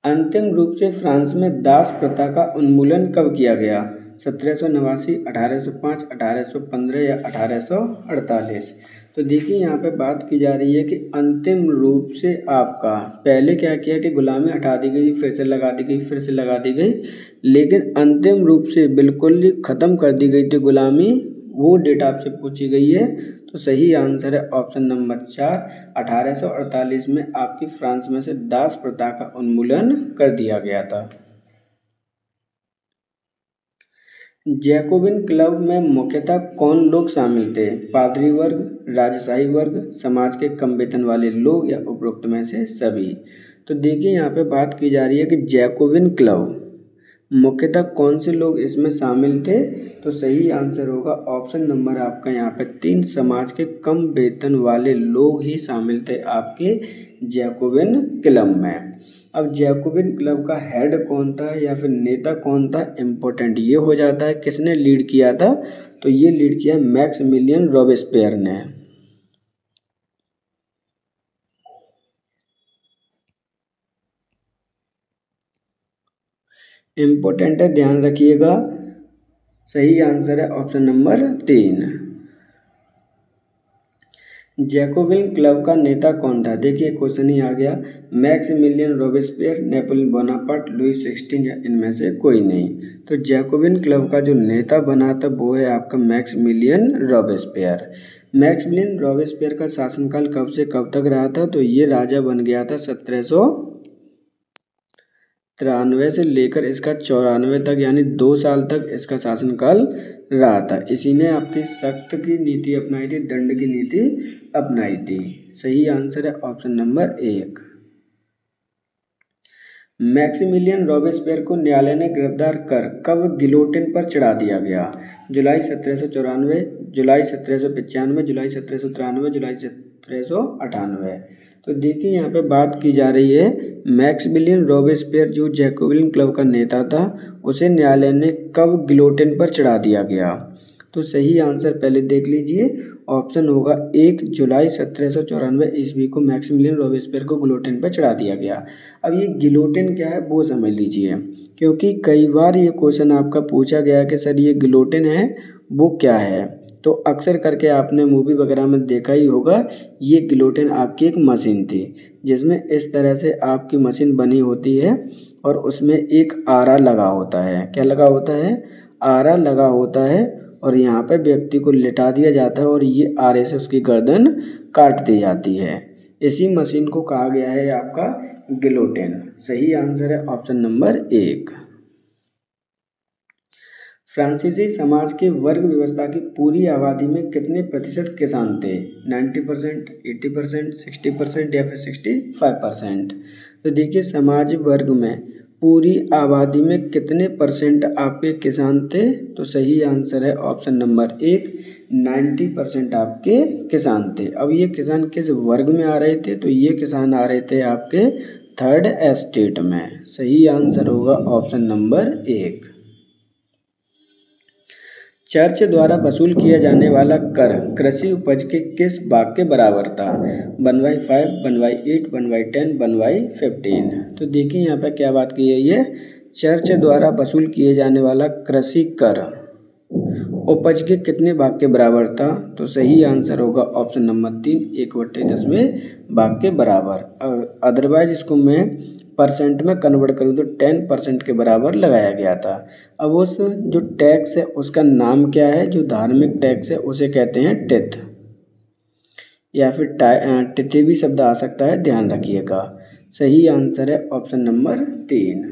अंतिम रूप से फ्रांस में दास प्रथा का उन्मूलन कब किया गया? 1789, 1805, 1815 या 1848। तो देखिए यहाँ पे बात की जा रही है कि अंतिम रूप से आपका पहले क्या किया कि गुलामी हटा दी गई, फिर से लगा दी गई, फिर से लगा दी गई, लेकिन अंतिम रूप से बिल्कुल ही ख़त्म कर दी गई थी गुलामी, वो डेट आपसे पूछी गई है। तो सही आंसर है ऑप्शन नंबर 4, 1848 में आपकी फ्रांस में से दास प्रथा का उन्मूलन कर दिया गया था। जैकोबिन क्लब में मुख्यतः कौन लोग शामिल थे? पादरी वर्ग, राजशाही वर्ग, समाज के कम वेतन वाले लोग या उपरोक्त में से सभी। तो देखिए यहाँ पे बात की जा रही है कि जैकोबिन क्लब मुख्यतः कौन से लोग इसमें शामिल थे। तो सही आंसर होगा ऑप्शन नंबर आपका यहाँ पे 3, समाज के कम वेतन वाले लोग ही शामिल थे आपके जैकोबिन क्लब में। अब जैकोबिन क्लब का हेड कौन था या फिर नेता कौन था, इम्पोर्टेंट ये हो जाता है किसने लीड किया था। तो ये लीड किया मैक्सिमिलियन रॉबेस्पियर ने। इम्पोर्टेंट है, ध्यान रखिएगा। सही आंसर है ऑप्शन नंबर 3। जैकोबिन क्लब का नेता कौन था। देखिए क्वेश्चन ही आ गया, Maximilian Robespierre, Napoleon Bonaparte, Louis 16 या इनमें से कोई नहीं। तो जैकोबिन क्लब का जो नेता बना था वो है आपका मैक्सिमिलियन रॉबेस्पियर। मैक्सिमिलियन रॉबेस्पियर का शासनकाल कब से कब तक रहा था। तो ये राजा बन गया था 1793 से लेकर इसका 94 तक, यानी 2 साल तक इसका शासनकाल रहा था। इसी ने आपकी सख्त की नीति अपनाई थी, दंड की नीति अपनाई थी। सही आंसर है ऑप्शन नंबर 1। मैक्सिमिलियन रॉबेस्पियर को न्यायालय ने गिरफ्तार कर कब गिलोटिन पर चढ़ा दिया गया। जुलाई 1794, जुलाई 1795, जुलाई 1793, जुलाई 1798। तो देखिए यहाँ पे बात की जा रही है मैक्सिमिलियन रॉबेस्पियर जो जैकोबिन क्लब का नेता था उसे न्यायालय ने कब गिलोटिन पर चढ़ा दिया गया। तो सही आंसर पहले देख लीजिए, ऑप्शन होगा 1 जुलाई 1794 ईस्वी को मैक्सिमिलियन रॉबेस्पियर को गिलोटिन पर चढ़ा दिया गया। अब ये गिलोटिन क्या है वो समझ लीजिए, क्योंकि कई बार ये क्वेश्चन आपका पूछा गया कि सर ये गिलोटिन है वो क्या है। तो अक्सर करके आपने मूवी वगैरह में देखा ही होगा, ये गिलोटिन आपकी एक मशीन थी जिसमें इस तरह से आपकी मशीन बनी होती है और उसमें एक आरा लगा होता है। क्या लगा होता है, आरा लगा होता है, और यहाँ पे व्यक्ति को लिटा दिया जाता है और ये आरे से उसकी गर्दन काट दी जाती है। इसी मशीन को कहा गया है आपका गिलोटिन। सही आंसर है ऑप्शन नंबर 1। फ्रांसीसी समाज के वर्ग व्यवस्था की पूरी आबादी में कितने प्रतिशत किसान थे। 90%, 80%, 60% या फिर 65%। तो देखिए समाज वर्ग में पूरी आबादी में कितने परसेंट आपके किसान थे। तो सही आंसर है ऑप्शन नंबर 1, 90% आपके किसान थे। अब ये किसान किस वर्ग में आ रहे थे। तो ये किसान आ रहे थे आपके थर्ड एस्टेट में। सही आंसर होगा ऑप्शन नंबर 1। चर्च द्वारा वसूल किया जाने वाला कर कृषि उपज के किस भाग के बराबर था। 1/5, 1/8, 1/10, 1/15। तो देखिए यहाँ पर क्या बात की है, ये चर्च द्वारा वसूल किए जाने वाला कृषि कर उपज के कितने भाग के बराबर था। तो सही आंसर होगा ऑप्शन नंबर 3, 1/10 भाग के बराबर। अदरवाइज इसको मैं परसेंट में कन्वर्ट करूँ तो 10% के बराबर लगाया गया था। अब उस जो टैक्स है उसका नाम क्या है, जो धार्मिक टैक्स है उसे कहते हैं टिथ, या फिर तिथि भी शब्द आ सकता है, ध्यान रखिएगा। सही आंसर है ऑप्शन नंबर 3।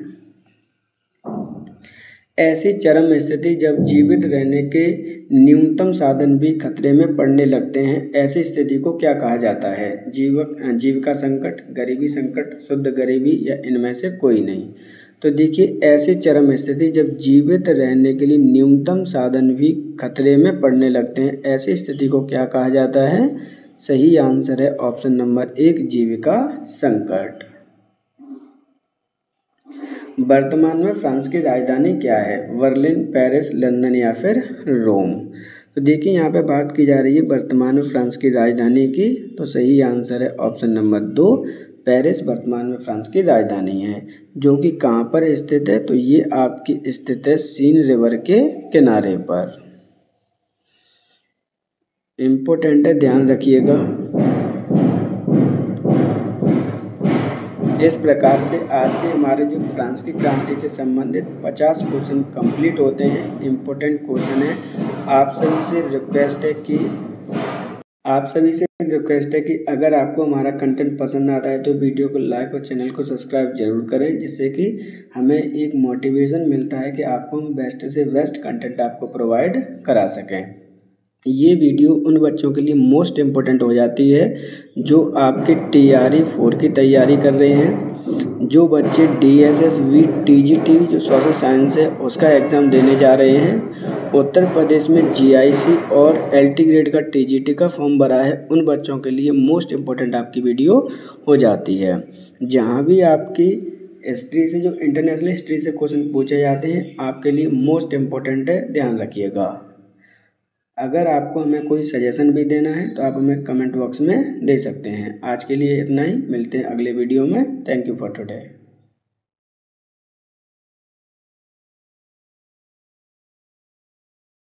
ऐसी चरम स्थिति जब जीवित रहने के न्यूनतम साधन भी खतरे में पड़ने लगते हैं, ऐसी स्थिति को क्या कहा जाता है। जीविका संकट, गरीबी संकट, शुद्ध गरीबी या इनमें से कोई नहीं। तो देखिए ऐसी चरम स्थिति जब जीवित रहने के लिए न्यूनतम साधन भी खतरे में पड़ने लगते हैं, ऐसी स्थिति को क्या कहा जाता है। सही आंसर है ऑप्शन नंबर 1, जीविका संकट। वर्तमान में फ्रांस की राजधानी क्या है। बर्लिन, पेरिस, लंदन या फिर रोम। तो देखिए यहाँ पे बात की जा रही है वर्तमान में फ्रांस की राजधानी की। तो सही आंसर है ऑप्शन नंबर 2, पेरिस वर्तमान में फ्रांस की राजधानी है। जो कि कहाँ पर स्थित है। तो ये आपकी स्थित है सीन रिवर के किनारे पर। इम्पोर्टेंट है, ध्यान रखिएगा। इस प्रकार से आज के हमारे जो फ्रांस की क्रांति से संबंधित 50 क्वेश्चन कंप्लीट होते हैं। इम्पोर्टेंट क्वेश्चन है। आप सभी से रिक्वेस्ट है कि अगर आपको हमारा कंटेंट पसंद आता है तो वीडियो को लाइक और चैनल को सब्सक्राइब जरूर करें, जिससे कि हमें एक मोटिवेशन मिलता है कि आपको हम बेस्ट से बेस्ट कंटेंट आपको प्रोवाइड करा सकें। ये वीडियो उन बच्चों के लिए मोस्ट इम्पोर्टेंट हो जाती है जो आपके TRE 4 की तैयारी कर रहे हैं, जो बच्चे DSSV TGT जो सोशल साइंस है उसका एग्ज़ाम देने जा रहे हैं, उत्तर प्रदेश में GIC और LT ग्रेड का TGT का फॉर्म भरा है, उन बच्चों के लिए मोस्ट इम्पोर्टेंट आपकी वीडियो हो जाती है। जहाँ भी आपकी हिस्ट्री से जो इंटरनेशनल हिस्ट्री से क्वेश्चन पूछे जाते हैं, आपके लिए मोस्ट इम्पोर्टेंट है, ध्यान रखिएगा। अगर आपको हमें कोई सजेशन भी देना है तो आप हमें कमेंट बॉक्स में दे सकते हैं। आज के लिए इतना ही, मिलते हैं अगले वीडियो में। Thank you for today.